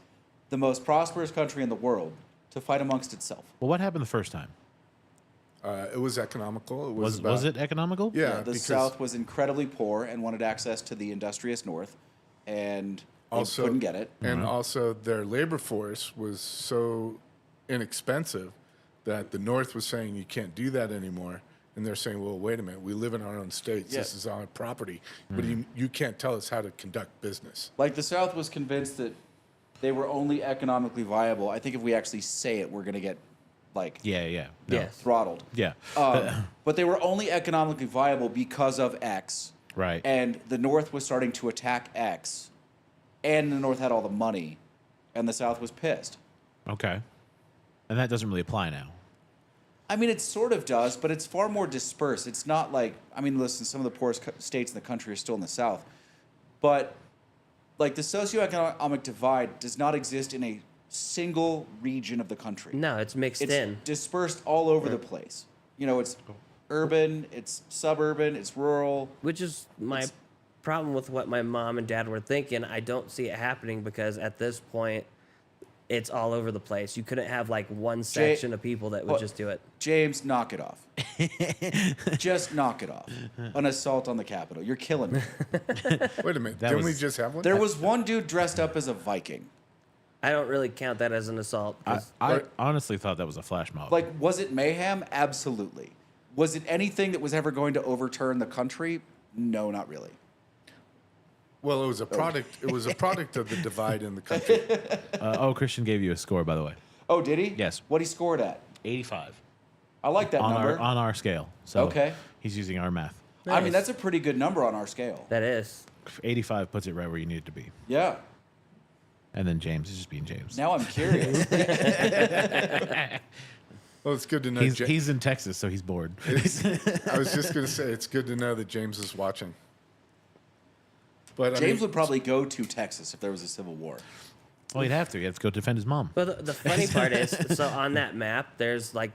the most prosperous country in the world to fight amongst itself? Well, what happened the first time? It was economical. It was. Was about- it economical? Yeah. The because South was incredibly poor and wanted access to the industrious North, and they also couldn't get it. And also, their labor force was so inexpensive that the North was saying you can't do that anymore. And they're saying, well, wait a minute, we live in our own states. Yeah. This is our property. But you can't tell us how to conduct business. Like the South was convinced that they were only economically viable. I think if we actually say it, we're going to get like Yeah. No. Yes. throttled. Yeah. But they were only economically viable because of X. Right. And the North was starting to attack X, and the North had all the money, and the South was pissed. Okay. And that doesn't really apply now. I mean, it sort of does, but it's far more dispersed. It's not like, I mean, listen, some of the poorest states in the country are still in the South, but like the socioeconomic divide does not exist in a single region of the country. No, it's mixed It's in. dispersed all over the place. You know, it's urban, it's suburban, it's rural. Which is my problem with what my mom and dad were thinking. I don't see it happening because at this point, it's all over the place. You couldn't have like one section of people that would Well, just do it. James, knock it off. Just knock it off. An assault on the Capitol. You're killing me. Wait a minute. That Didn't we was- just have one? There was one dude dressed up as a Viking. I don't really count that as an assault. 'Cause I honestly thought that was a flash mob. Like, was it mayhem? Absolutely. Was it anything that was ever going to overturn the country? No, not really. Well, it was a product. It was a product of the divide in the country. Christian gave you a score, by the way. Oh, did he? Yes. What he scored at? 85 I like that on number. our scale. So Okay. he's using our math. I mean, Nice. that's a pretty good number on our scale. that is. 85 puts it right where you need it to be. Yeah. And then James is just being James. Now I'm curious. Well, it's good to know. He's in Texas, so he's bored. I was just going to say, it's good to know that James is watching. But James would probably go to Texas if there was a civil war. Well, he'd have to. He'd have to go defend his mom. But the funny part is, so on that map, there's like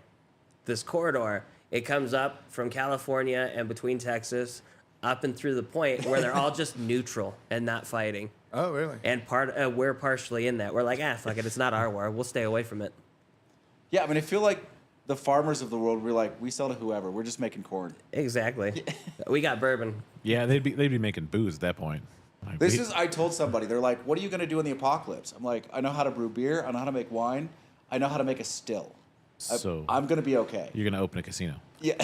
this corridor. It comes up from California and between Texas, up and through the point where they're all just neutral and not fighting. Oh, really? And we're partially in that. We're like, fuck it, it's not our war. We'll stay away from it. Yeah, I mean, I feel like the farmers of the world, we're like, we sell to whoever. We're just making corn. Exactly. We got bourbon. Yeah, they'd be making booze at that point. Like, I told somebody, they're like, what are you going to do in the apocalypse? I'm like, I know how to brew beer. I know how to make wine. I know how to make a still. So I'm going to be okay. you're gonna open a casino. Yeah.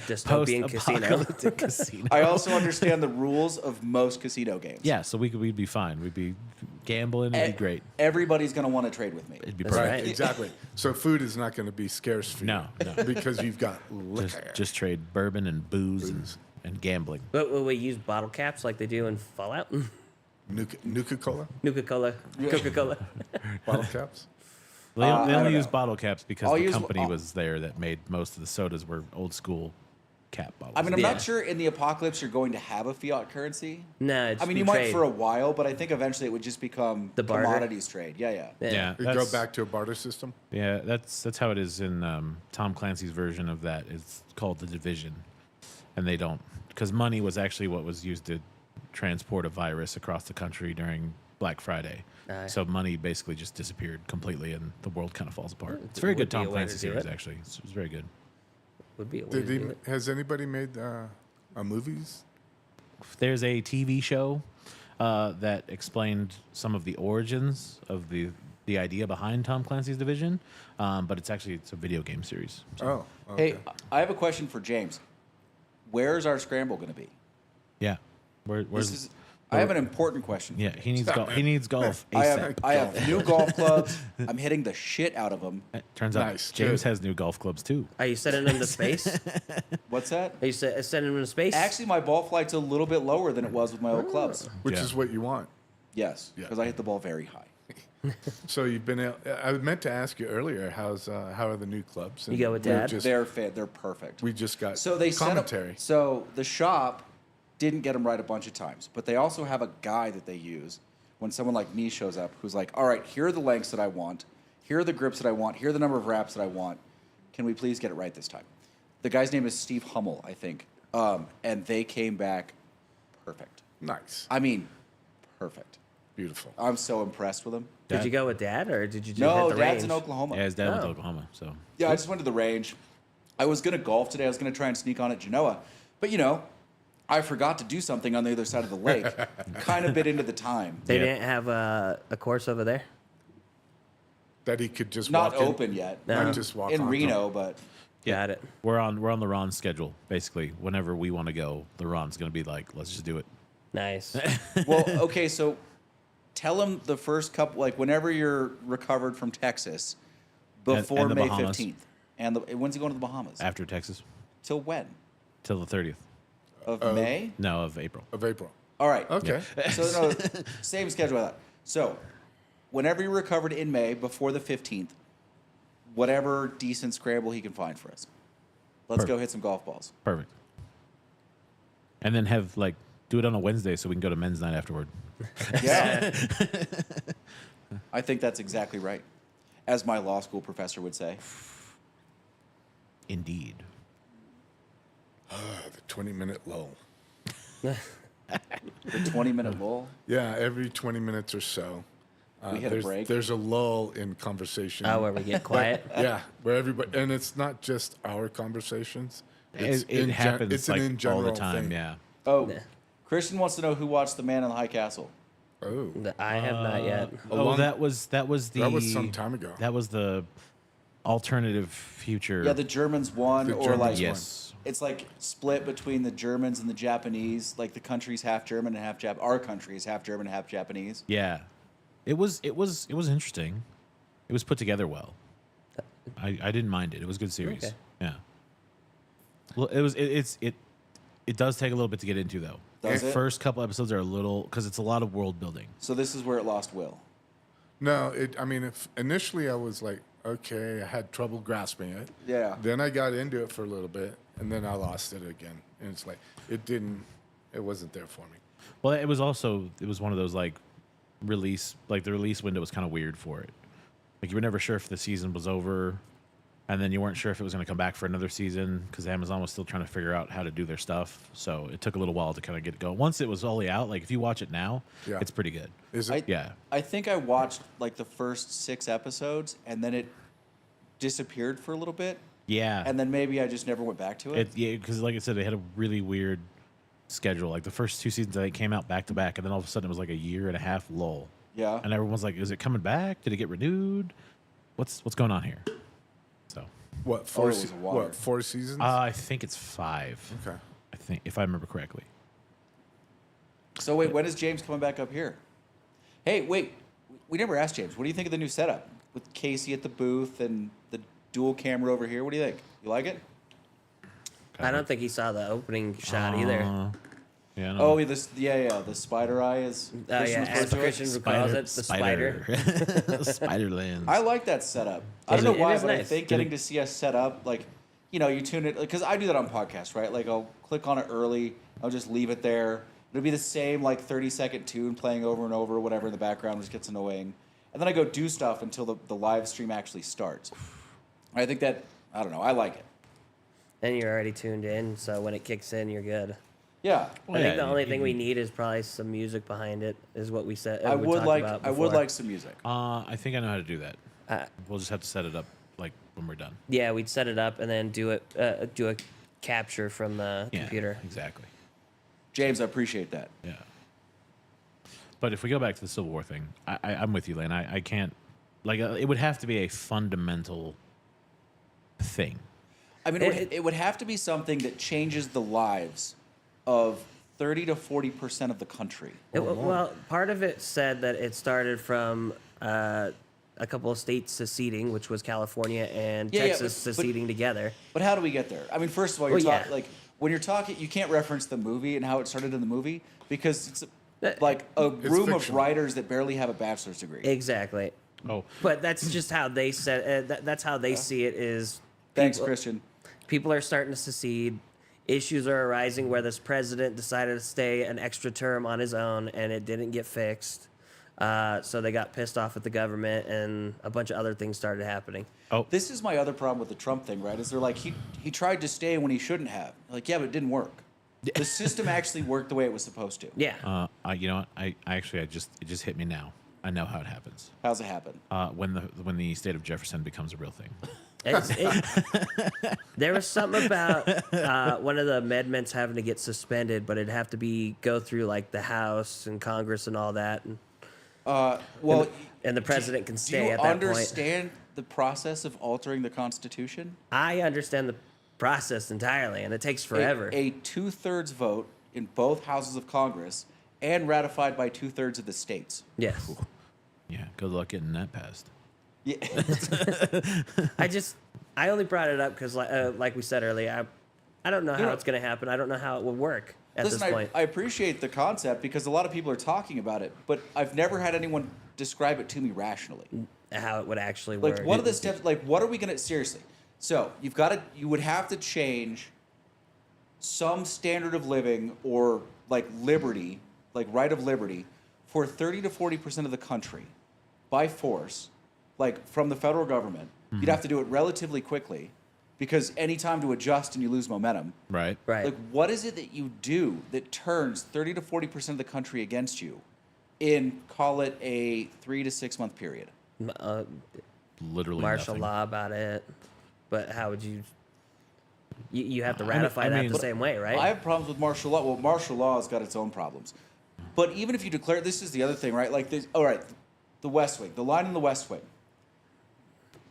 Dystopian casino. Post-apocalyptic casino. I also understand the rules of most casino games. Yeah, so we'd be fine. We'd be gambling. It'd be great. Everybody's going to want to trade with me. It'd be That's perfect. right. Exactly. So food is not going to be scarce for you. No. Because you've got liquor. Just trade bourbon and booze and gambling. But will we use bottle caps like they do in Fallout? Nuka-Cola? Nuka-Cola. Coca-Cola. Bottle caps? They I only don't use know. bottle caps because I'll the use- company I'll- was there that made most of the sodas were old school cap bottles. I mean, I'm Yeah. not sure in the apocalypse you're going to have a fiat currency. No, it's I mean, you we might trade. for a while, but I think eventually it would just become The barter? commodities trade. Yeah, yeah. yeah, You go back to a barter system? Yeah, that's how it is in Tom Clancy's version of that. It's called the Division, and they don't because money was actually what was used to transport a virus across the country during Black Friday. Aye. So money basically just disappeared completely, and the world kind of falls apart. It's a It very would good be a Tom way Clancy to do series, it. actually. It's very good. Would be a way to do it. Has anybody made a movies? There's a TV show that explained some of the origins of the idea behind Tom Clancy's Division, but it's a video game series. So, Oh, okay. Hey, I have a question for James. Where's our scramble going to be? yeah, where's I have an important question. yeah? He needs golf. He needs golf. I ASAP. have new golf clubs. I'm hitting the shit out of them. Turns out Nice, James good. has new golf clubs too. Are you sending them to space? What's that? Are you sending them to space? Actually, my ball flight's a little bit lower than it was with my old clubs. Which Yeah. is what you want. Yes, Yeah. because I hit the ball very high. So you've been. I meant to ask you earlier. How are the new clubs? You go with we're Dad? just- They're fit. They're perfect. we just got So they set up- commentary. So the shop didn't get them right a bunch of times, but they also have a guy that they use when someone like me shows up, who's like, "All right, here are the lengths that I want. Here are the grips that I want. Here are the number of wraps that I want. Can we please get it right this time?" The guy's name is Steve Hummel, I think, and they came back perfect. Nice, I mean, perfect. beautiful. I'm so impressed with them. Did you go with Dad or did you just No, hit the Dad's range? in Oklahoma. Yeah, his dad went to Oh. Oklahoma, so Yeah, I just went to the range. I was going to golf today. I was going to try and sneak on at Genoa. But, I forgot to do something on the other side of the lake. Kind of bit into the time. They Yeah. didn't have a course over there? That he could just Not walk in- open yet. No. Not just walk In onto. Reno, but Got it. we're on the Ron schedule. Basically, whenever we want to go, the Ron's going to be like, let's just do it. Nice. well, okay, so tell him the first couple, like whenever you're recovered from Texas, before and the May Bahamas. 15th. And when's he going to the Bahamas? After Texas, Till when? till the 30th. Of May? No, of April. Of April. All right. Okay. So no, same schedule as that. So, whenever you're recovered in May, before the 15th, whatever decent scramble he can find for us. Let's go Perfect. hit some golf balls. Perfect. And then do it on a Wednesday so we can go to men's night afterward. Yeah. I think that's exactly right. As my law school professor would say. Indeed. The 20-minute lull. The 20-minute lull. Yeah, every 20 minutes or so. We hit a break. There's a lull in conversation. Oh, where we get quiet? Yeah, where everybody, and it's not just our conversations. It's It in happens it's an in all the general time. thing. Yeah. Oh, Nah. Christian wants to know who watched The Man in the High Castle. Oh, I have not yet. Oh, that was the that was some time ago. That was the alternative future. Yeah, the Germans won, The or Germans like won. yes. it's like split between the Germans and the Japanese. Like the country's half German and half Jap. Our country is half German and half Japanese. Yeah. It was interesting. It was put together well. I didn't mind it. It was a good series. Okay. Yeah. Well, it It does take a little bit to get into, though. Does The it? first couple episodes are a little, because it's a lot of world building. So this is where it lost Will. No, initially I was like, okay, I had trouble grasping it. Yeah. Then I got into it for a little bit, and then I lost it again. And it's like, it wasn't there for me. Well, it was one of those like the release window was kind of weird for it. Like you were never sure if the season was over, and then you weren't sure if it was going to come back for another season because Amazon was still trying to figure out how to do their stuff. So it took a little while to kind of get it going. Once it was fully out, like if you watch it now, Yeah. it's pretty good. Is it? Yeah. I think I watched like the first 6 episodes, and then it disappeared for a little bit, Yeah. and then maybe I just never went back to it. Yeah, because like I said, they had a really weird schedule. Like the first 2 seasons, they came out back to back, and then all of a sudden it was like a year and a half lull. Yeah. And everyone's like, "Is it coming back? Did it get renewed? What's going on here?" So, What, it four, was water. 4 seasons? I think it's 5. Okay. I think if I remember correctly. So wait, when is James coming back up here? Hey, wait, we never asked James. What do you think of the new setup with Casey at the booth and the dual camera over here? What do you think? You like it? I don't think he saw the opening shot either. Yeah. No. Oh, the spider eye is. Oh Christian yeah, refers as to it. Christian calls it, the spider. Spider lens. I like that setup. I don't It- know why, it is but I nice. think getting to see us set up, like, you tune it, because I do that on podcasts, right? Like, I'll click on it early, I'll just leave it there. It'll be the same, like, 30-second tune playing over and over, whatever in the background, which gets annoying. And then I go do stuff until the live stream actually starts. I think that, I don't know, I like it. And you're already tuned in, so when it kicks in, you're good. Yeah. I think the only thing we need is probably some music behind it. Is what we said. I we would talked like about I would before. like some music. I think I know how to do that. Uh, We'll just have to set it up like when we're done. Yeah, we'd set it up and then do a capture from the Yeah, computer. exactly. James, I appreciate that. Yeah. But if we go back to the Civil War thing, I'm with you, Lane. I can't, like, it would have to be a fundamental thing. I mean, it would have to be something that changes the lives of 30 to 40% of the country. Well, part of it said that it started from a couple of states seceding, which was California and Yeah, Texas but- seceding together. But how do we get there? I mean, first of all, Well, yeah. like when you're talking, you can't reference the movie and how it started in the movie because it's like a room of fictional. writers that barely have a bachelor's degree. Exactly. Oh, But that's just how they said. That's how they see it. Is Thanks, people- Christian. People are starting to secede. Issues are arising where this president decided to stay an extra term on his own, and it didn't get fixed. So they got pissed off at the government, and a bunch of other things started happening. This is my other problem with the Trump thing, right? Is they're like he tried to stay when he shouldn't have. Like, yeah, but it didn't work. The system actually worked the way it was supposed to. Yeah. you know what? It just hit me now. I know how it happens. How's it happen? When the state of Jefferson becomes a real thing. There was something about one of the amendments having to get suspended, but it'd have to go through like the House and Congress and all that. And the president can do stay you at that point. understand the process of altering the Constitution? I understand the process entirely, and it takes forever. A 2/3 vote in both houses of Congress and ratified by 2/3 of the states. Yes. Yeah, good luck getting that passed. Yeah. I only brought it up because, like we said earlier, I don't know how it's going to happen. I don't know how it would work at Listen, this point. I appreciate the concept because a lot of people are talking about it, but I've never had anyone describe it to me rationally. How it would actually Like, work. what are the steps? Like, what are we gonna seriously? So you would have to change some standard of living or like liberty, like right of liberty, for 30 to 40% of the country by force, like from the federal government. Mm-hmm. You'd have to do it relatively quickly because any time to adjust and you lose momentum. Right. Right. Like, what is it that you do that turns 30 to 40% of the country against you in, call it, a 3 to 6 month period? Literally Martial nothing. law about it. But how would you? You have to I ratify that mean- the same way, right? I have problems with martial law. Well, martial law has got its own problems. But even if you declare, this is the other thing, right? Like, all right, the West Wing, the line in the West Wing.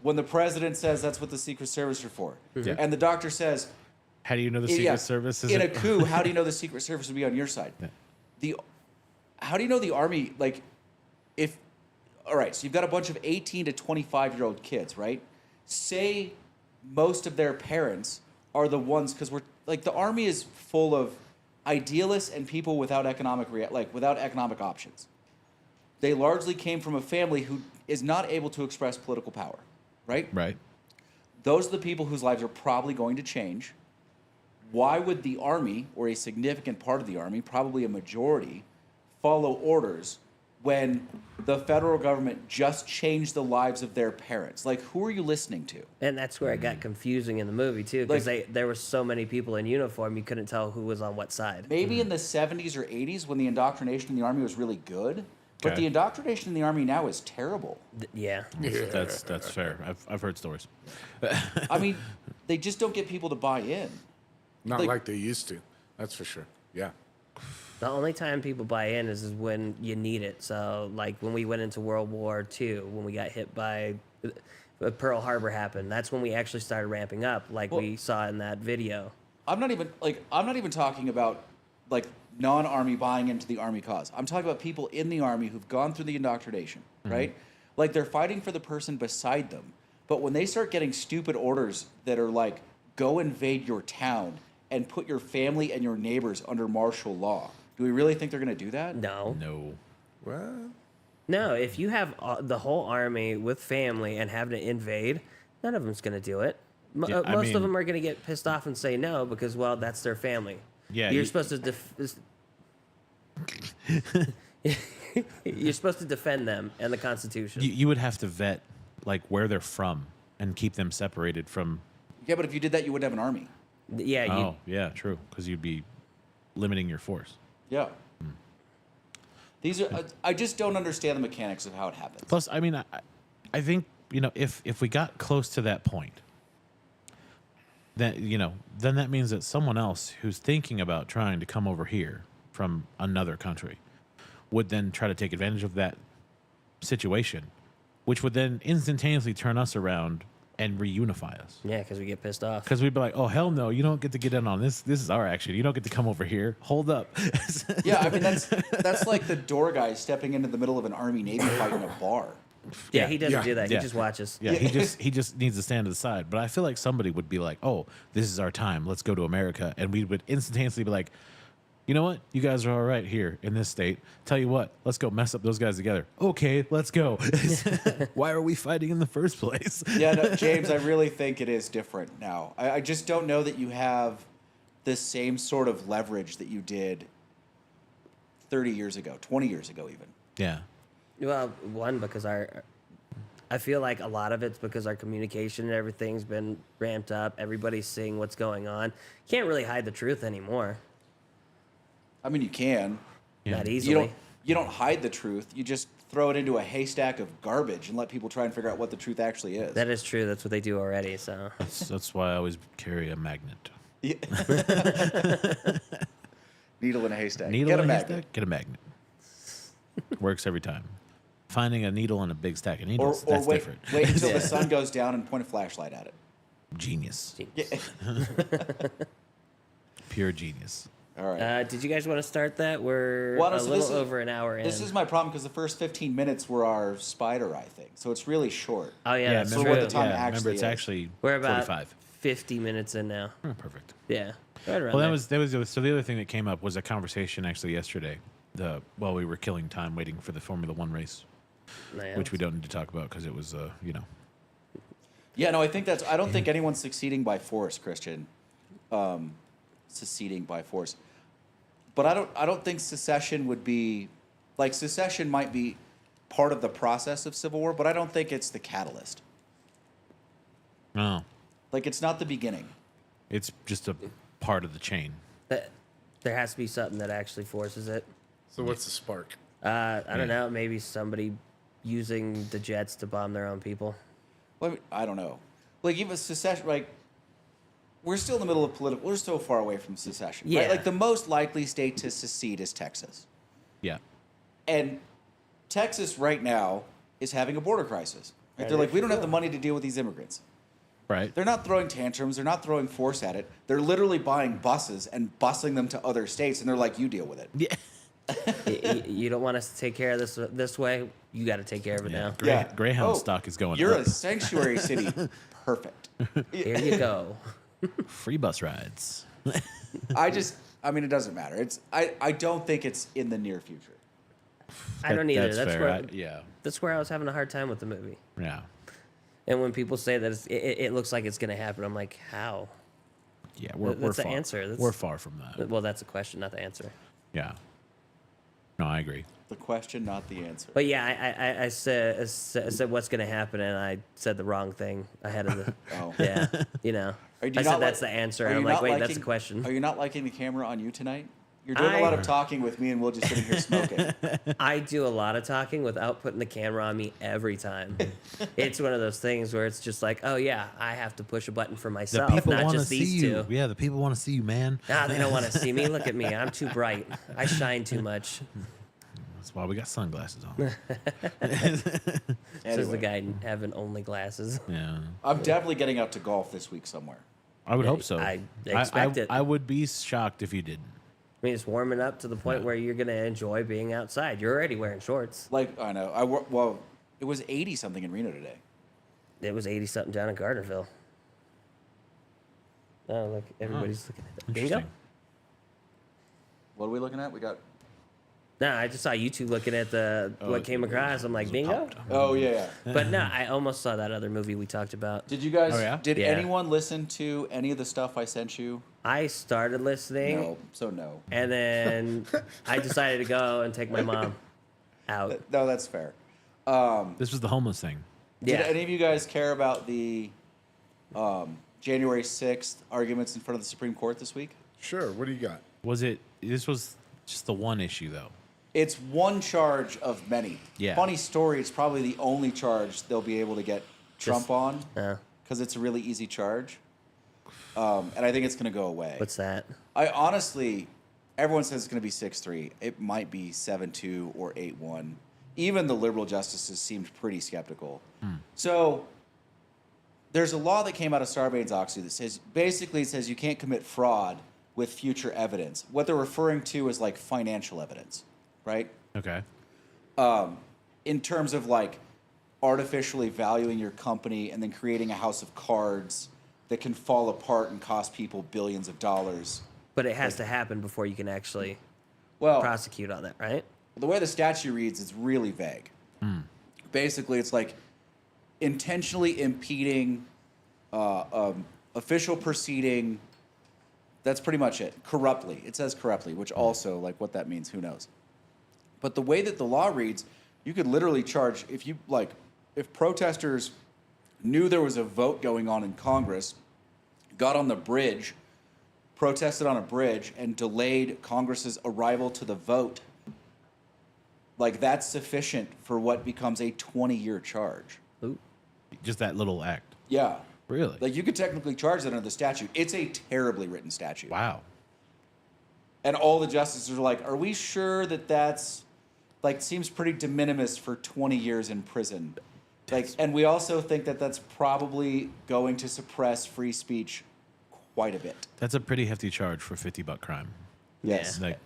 When the president says that's what the Secret Service are for, Yeah. and the doctor says, How do you know the yeah, Secret Service is in a coup, how do you know the Secret Service would be on your side? Yeah. How do you know the Army, like, if, all right, so you've got a bunch of 18 to 25-year-old kids, right? Say most of their parents are the ones, because we're, like, the Army is full of idealists and people without without economic options. They largely came from a family who is not able to express political power, right? Right. Those are the people whose lives are probably going to change. Why would the army, or a significant part of the army, probably a majority, follow orders when the federal government just changed the lives of their parents? Like, who are you listening to? And that's where it got confusing in the movie too, because there were so many people in uniform, you couldn't tell who was on what side. Maybe in the 70s or 80s when the indoctrination in the army was really good, but Okay. the indoctrination in the army now is terrible. Yeah. That's fair. I've heard stories. I mean, they just don't get people to buy in. Not Like- like they used to. That's for sure. Yeah. The only time people buy in is when you need it. So, like when we went into World War II, when we got hit by Pearl Harbor happened, that's when we actually started ramping up, like we saw in that video. I'm not even talking about like non-army buying into the army cause. I'm talking about people in the army who've gone through the indoctrination, right? Like they're fighting for the person beside them. But when they start getting stupid orders that are like, go invade your town and put your family and your neighbors under martial law, do we really think they're going to do that? No. What? No, if you have the whole army with family and having to invade, none of them's going to do it. Yeah, I Most mean- of them are going to get pissed off and say no because, well, that's their family. Yeah, You're supposed to you're supposed to defend them and the Constitution. You would have to vet like where they're from and keep them separated from. Yeah, but if you did that, you wouldn't have an army. Yeah, you, Oh, yeah, true. Because you'd be limiting your force. Yeah. These are. I just don't understand the mechanics of how it happens. Plus, I mean, I think if we got close to that point, then then that means that someone else who's thinking about trying to come over here from another country would then try to take advantage of that situation, which would then instantaneously turn us around and reunify us. yeah, because we get pissed off. Because we'd be like, oh, hell no, you don't get to get in on this. This is our action. You don't get to come over here. Hold up. Yeah, I mean that's like the door guy stepping into the middle of an army navy fight in a bar. Yeah, Yeah. he doesn't Yeah. do that. Yeah. He just watches. Yeah, he just needs to stand to the side. But I feel like somebody would be like, "Oh, this is our time. Let's go to America," and we would instantaneously be like, "You know what? You guys are all right here in this state. Tell you what, let's go mess up those guys together." Okay, let's go. Why are we fighting in the first place? Yeah, no, James, I really think it is different now. I just don't know that you have the same sort of leverage that you did 30 years ago, 20 years ago even. Yeah, Well, one, because I feel like a lot of it's because our communication and everything's been ramped up. Everybody's seeing what's going on. Can't really hide the truth anymore. I mean, you can. yeah. Not easily. You don't hide the truth. You just throw it into a haystack of garbage and let people try and figure out what the truth actually is. That is true. That's what they do already. So That's why I always carry a magnet. Needle in a haystack. Needle Get in a a magnet. haystack? Get a magnet. Works every time. Finding a needle in a big stack of Or, needles, or that's wait, different. wait until Yeah. the sun goes down and point a flashlight at it. Genius. Yeah. Pure genius. All right. did you guys want to start that? We're Well, no, a so little this is- over an hour in. This is my problem because the first 15 minutes were our spider eye thing, so it's really short. oh yeah, that's remember true. what the time remember actually it's is. actually We're about 45. 50 minutes in now. Oh, perfect. Yeah, right around Well, there. that was so the other thing that came up was a conversation actually yesterday. While we were killing time waiting for the Formula One race, Yeah. which we don't need to talk about because it was Yeah, no, I don't think anyone's succeeding by force, Christian. Seceding by force. But I don't think secession would be like secession might be part of the process of civil war, but I don't think it's the catalyst. no, Like it's not the beginning. it's just a part of the chain. There has to be something that actually forces it. So what's the spark? I don't know. Maybe somebody using the jets to bomb their own people. Well, I don't know. Like even secession, like we're still in the middle of political. We're so far away from secession. Yeah. Right? Like the most likely state to secede is Texas, Yeah, and Texas right now is having a border crisis. Right? That They're like, is we don't have the true. money to deal with these immigrants. right. They're not throwing tantrums. They're not throwing force at it. They're literally buying buses and busing them to other states, and they're like, you deal with it. Yeah, You don't want us to take care of this way. You got to take care of it now. Greyhound Oh, stock is going You're up. a sanctuary city. Perfect. Here you go. Free bus rides. I mean, it doesn't matter. I don't think it's in the near future. I don't either. That's fair. where Yeah. that's where I was having a hard time with the movie. Yeah. And when people say that it looks like it's going to happen, I'm like, how? Yeah. We're That's the far. answer. We're far from that. Well, that's a question, not the answer. Yeah. No, I agree. The question, not the answer. But yeah, I said what's going to happen, and I said the wrong thing ahead of the. Oh. Yeah, you know. Do you I not said that's like- the answer, are and I'm you like, not wait, that's liking- the question. Are you not liking the camera on you tonight? You're doing a lot of talking with me, and we'll just sitting here smoking. I do a lot of talking without putting the camera on me every time. It's one of those things where it's just like, oh yeah, I have to push a button for The myself, people not want to just see these you. two. Yeah, the people want to see you, man. Ah, they don't want to see me. Look at me. I'm too bright. I shine too much. That's why we got sunglasses on. Says the Anyway, guy having only glasses. Yeah. I'm definitely getting out to golf this week somewhere. I would hope so. I expect it. I would be shocked if you didn't. I mean, it's warming up to the point where you're going to enjoy being outside. You're already wearing shorts. Like I know, well, it was 80 something in Reno today. It was 80 something down in Gardnerville. Oh, look, everybody's looking at that. Bingo? Interesting. What are we looking at? We got. No, I just saw you two looking at what came across. I'm like, bingo? Popped. Oh yeah. But no, I almost saw that other movie we talked about. Did you guys? Oh, yeah? Did Yeah. anyone listen to any of the stuff I sent you? I started listening, No. So no. and then I decided to go and take my mom out. No, that's fair. This was the homeless thing. Yeah. Did any of you guys care about the January 6th arguments in front of the Supreme Court this week? Sure. What do you got? This was just the one issue, though. It's one charge of many. Yeah. Funny story, it's probably the only charge they'll be able to get Trump on because it's a really easy charge. And I think it's going to go away. What's that? I honestly, everyone says it's going to be 6-3. It might be 7-2 or 8-1. Even the liberal justices seemed pretty skeptical. So there's a law that came out of Sarbanes-Oxley that says, basically it says you can't commit fraud with future evidence. What they're referring to is like financial evidence, right? Okay. In terms of like artificially valuing your company and then creating a house of cards that can fall apart and cost people billions of dollars. But it has to happen before you can actually Well, prosecute on that, right? the way the statute reads, it's really vague. Basically, it's like intentionally impeding official proceeding. That's pretty much it. Corruptly. It says corruptly, which also, like, what that means, who knows? But the way that the law reads, you could literally charge, if protesters knew there was a vote going on in Congress, got on the bridge, protested on a bridge, and delayed Congress's arrival to the vote, like, that's sufficient for what becomes a 20-year charge. Ooh. Just that little act. Yeah. Really? Like, you could technically charge that under the statute. It's a terribly written statute. Wow. And all the justices are like, are we sure that that's, like, seems pretty de minimis for 20 years in prison? Like, and we also think that that's probably going to suppress free speech quite a bit. That's a pretty hefty charge for $50 crime. Yes. Like,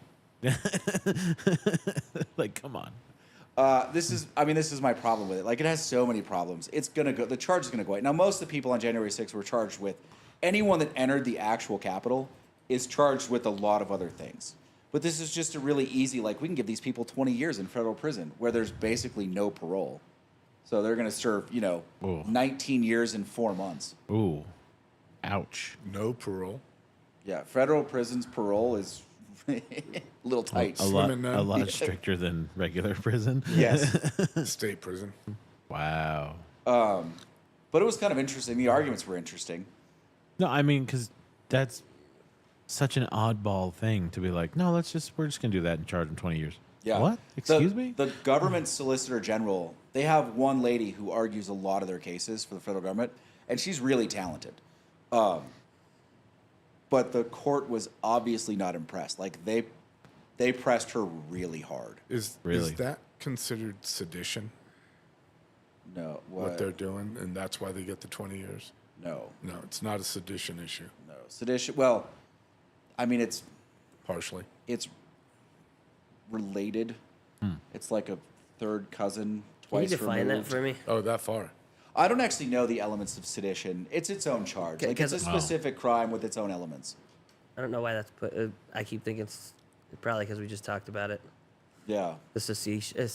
like, come on. This is my problem with it. Like, it has so many problems. It's gonna go. The charge is gonna go away. Now, most of the people on January 6th were charged with. Anyone that entered the actual Capitol is charged with a lot of other things. But this is just a really easy. Like, we can give these people 20 years in federal prison where there's basically no parole. So they're gonna serve, Ooh. 19 years and 4 months. Ooh. Ouch. No parole. Yeah, federal prison's parole is a little tight. A lot, Swimming none. a lot stricter than regular prison. Yes. State prison. Wow. But it was kind of interesting. The arguments were interesting. No, I mean, because that's such an oddball thing to be like, no, we're just going to do that and charge them 20 years. Yeah. What? Excuse me? The government solicitor general, they have one lady who argues a lot of their cases for the federal government, and she's really talented. But the court was obviously not impressed. Like, they pressed her really hard. Is Really? that considered sedition? No, What they're doing, and that's why they get the 20 years? No, No, it's not a sedition issue. no sedition. Well, I mean, it's Partially. related. It's like a third cousin, Can you twice define that removed. for me? Oh, that far. I don't actually know the elements of sedition. It's its own charge. Like, it's a 'Cause- specific crime with its own elements. I don't know why that's put. I keep thinking it's probably because we just talked about it. Yeah. The secession.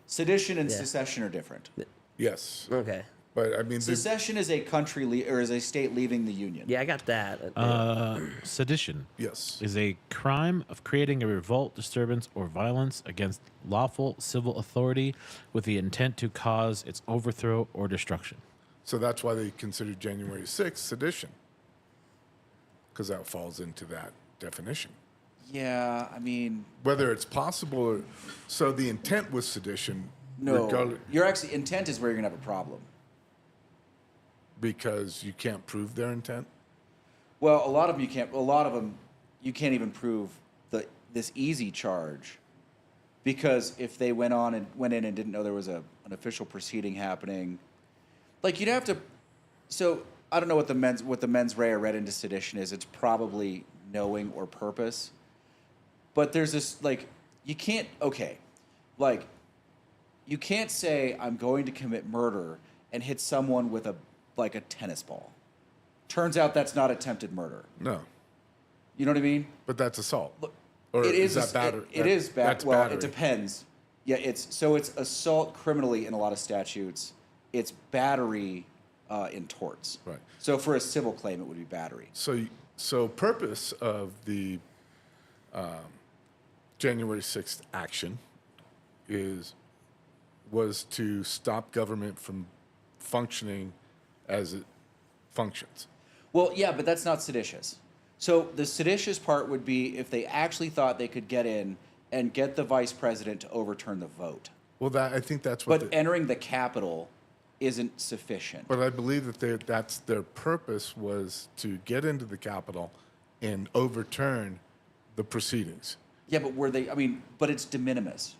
Sedition and Yeah. secession are different. Yes, Okay. but I mean, Secession is a country or is a state leaving the union. Yeah, I got that. Sedition yes, is a crime of creating a revolt, disturbance, or violence against lawful civil authority with the intent to cause its overthrow or destruction. so that's why they consider January 6th sedition, because that falls into that definition. Yeah, I mean, Whether it's possible, or, so the intent was sedition. no. regardless- Your actually intent is where you're gonna have a problem. because you can't prove their intent. Well, a lot of them you can't. A lot of them you can't even prove this easy charge, because if they went in and didn't know there was an official proceeding happening, like you'd have to. So I don't know what the mens rea read into sedition is. It's probably knowing or purpose. But there's this like you can't like you can't say I'm going to commit murder and hit someone with a tennis ball. Turns out that's not attempted murder. No, You know what I mean? but that's assault. Look, Or it is that battery? it is bad. That's Well, battery. it depends. Yeah, it's assault criminally in a lot of statutes. It's battery in torts. Right. So for a civil claim, it would be battery. So purpose of the January 6th action was to stop government from functioning as it functions. Well, yeah, but that's not seditious. So the seditious part would be if they actually thought they could get in and get the vice president to overturn the vote. Well, I think that's what. But entering the Capitol isn't sufficient. But I believe that that's their purpose was to get into the Capitol and overturn the proceedings. Yeah, but were they? I mean, but it's de minimis.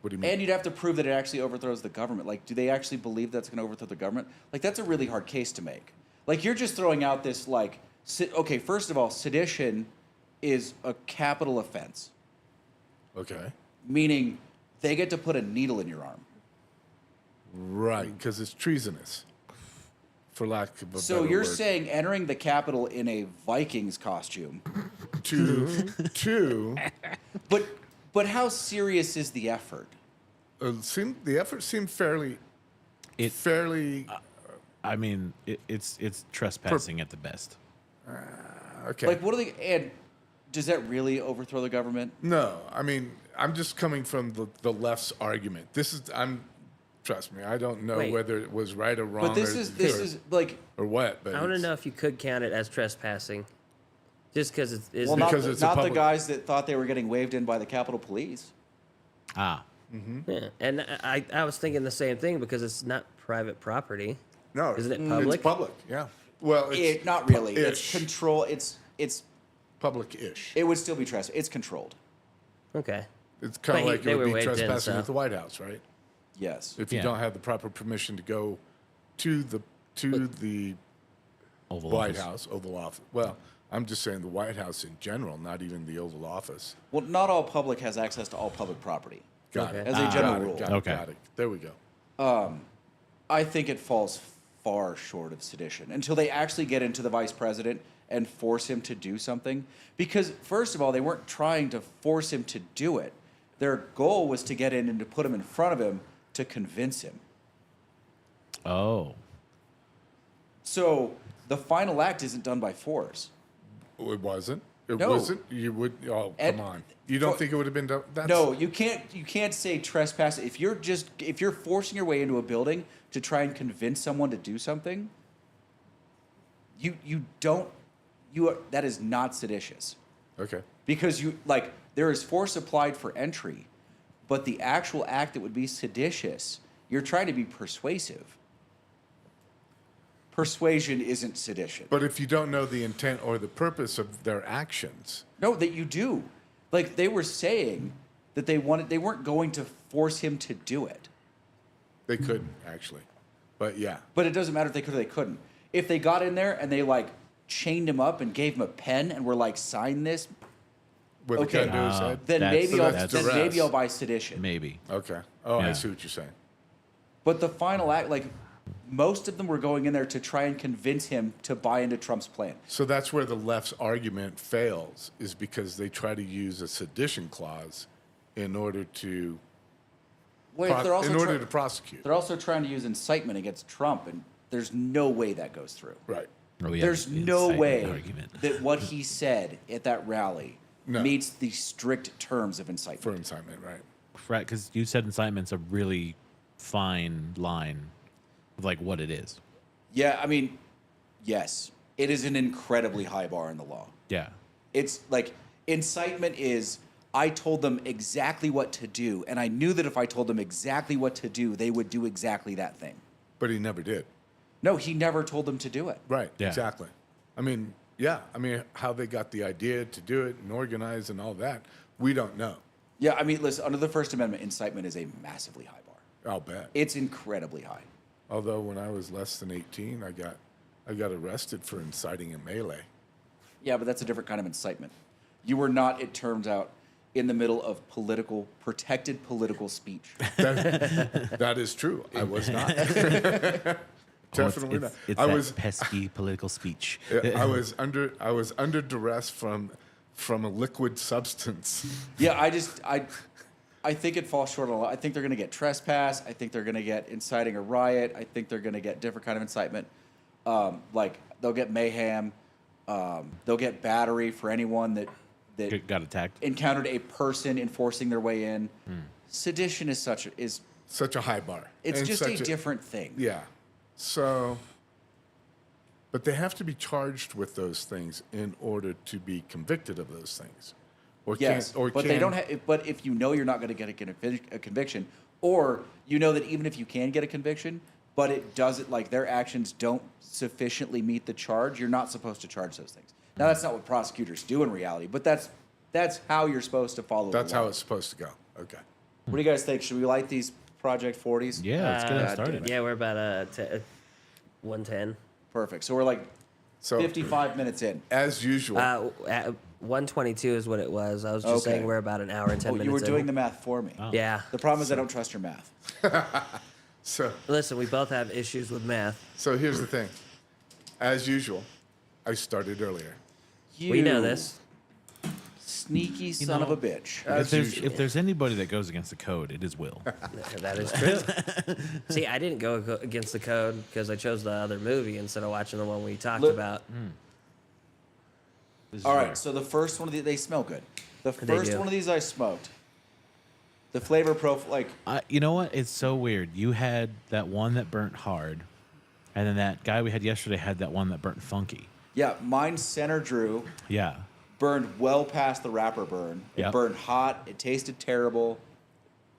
What do you mean? And you'd have to prove that it actually overthrows the government. Like, do they actually believe that's going to overthrow the government? Like, that's a really hard case to make. Like, you're just throwing out this, like, okay, first of all, sedition is a capital offense, Okay. meaning they get to put a needle in your arm. Right, because it's treasonous, for lack of a So better you're word. saying entering the Capitol in a Vikings costume. to But how serious is the effort? the effort seemed fairly. I mean, it's trespassing at the best. Okay. Like, what are they? And does that really overthrow the government? No, I mean, I'm just coming from the left's argument. Trust me, I don't know Wait. whether it was right or wrong. But this is like, or what. But I want to it's- know if you could count it as trespassing, just because it's well, not, Because the, it's a not the public- guys that thought they were getting waved in by the Capitol Police. Ah, Yeah. And I was thinking the same thing because it's not private property. No, Isn't it public? It's public. Yeah. Well, it's Not really. It's ish. control. It's Public-ish. it would still be trespass. It's controlled. Okay. It's kind But of like they it would were be waved in, trespassing so- at the White House, right? Yes. If you Yeah. don't have the proper permission to go to the Oval White Office. House, Oval Office. Well, I'm just saying the White House in general, not even the Oval Office. Well, not all public has access to all public property. Got Okay. it. As a general Got it, rule. got it, Okay. got it. There we go. I think it falls far short of sedition until they actually get into the vice president and force him to do something. Because first of all, they weren't trying to force him to do it. Their goal was to get in and to put him in front of him to convince him. oh, So the final act isn't done by force. It wasn't. It No. wasn't. You would. Oh, Ed- come on. You don't for- think it would have been done? That's, No, you can't say trespass. If you're forcing your way into a building to try and convince someone to do something, that is not seditious. Okay. Because there is force applied for entry, but the actual act that would be seditious, you're trying to be persuasive. Persuasion isn't sedition. But if you don't know the intent or the purpose of their actions, No, that you do. Like they were saying that they weren't going to force him to do it. they couldn't actually. But yeah. But it doesn't matter if they could or they couldn't. If they got in there and they chained him up and gave him a pen and were like, sign this, With Okay. a gun to his head. then That's- maybe I'll that's then duress. maybe I'll buy sedition. maybe. Okay. Oh, I Yeah. see what you're saying. But the final act, most of them were going in there to try and convince him to buy into Trump's plan. So that's where the left's argument fails, is because they try to use a sedition clause in order to Well, to prosecute. They're also trying to use incitement against Trump, and there's no way that goes through. Right. Oh, yeah, There's the no incitement way argument. that what he said at that rally No. meets the strict terms of incitement. For incitement, right. Right, because you said incitement's a really fine line of like what it is. Yeah, I mean, yes, it is an incredibly high bar in the law. Yeah. It's like incitement is I told them exactly what to do, and I knew that if I told them exactly what to do, they would do exactly that thing. But he never did. No, he never told them to do it. Right. Yeah. Exactly. I mean, yeah. I mean, how they got the idea to do it and organize and all that, we don't know. Yeah, I mean, listen, under the First Amendment, incitement is a massively high bar. I'll bet. It's incredibly high. Although when I was less than 18, I got arrested for inciting a melee. Yeah, but that's a different kind of incitement. You were not, it turns out, in the middle of protected political speech. That is true. I was not. Definitely not. It's I that was pesky political speech. I was under duress from a liquid substance. Yeah, I think it falls short of a lot. I think they're going to get trespass. I think they're going to get inciting a riot. I think they're going to get different kind of incitement. Like they'll get mayhem. They'll get battery for anyone that Got attacked. encountered a person enforcing their way in. Sedition is Such a high bar. it's And just such a different thing. Yeah. So, but they have to be charged with those things in order to be convicted of those things. Or Yes, but they don't have. But if you know you're not going to get a conviction, or you know that even if you can get a conviction, but it doesn't like their actions don't sufficiently meet the charge, you're not supposed to charge those things. Now that's not what prosecutors do in reality, but that's how you're supposed to follow. That's the law. how it's supposed to go. Okay. What do you guys think? Should we light these Project 40s? Yeah, let's get it God started. damn it. Yeah, we're about 110. Perfect. So we're like So 55 minutes in. as usual, 122 is what it was. I was just Okay. saying we're about an hour and 10 Oh, minutes you were in. doing the math for me. Yeah. The problem is I don't trust your math. so Listen, we both have issues with math. so here's the thing. As usual, I started earlier. We know this. Sneaky son of a bitch. If there's anybody that goes against the code, it is Will. That is true. See, I didn't go against the code because I chose the other movie instead of watching the one we talked Look- about. This is All rare. right, so the first one of these, they smell good. The They first do. one of these I smoked. The flavor profile, like, You know what? It's so weird. You had that one that burnt hard, and then that guy we had yesterday had that one that burnt funky. yeah, mine Center Drew Yeah. burned well past the wrapper burn. It Yep. burned hot. It tasted terrible.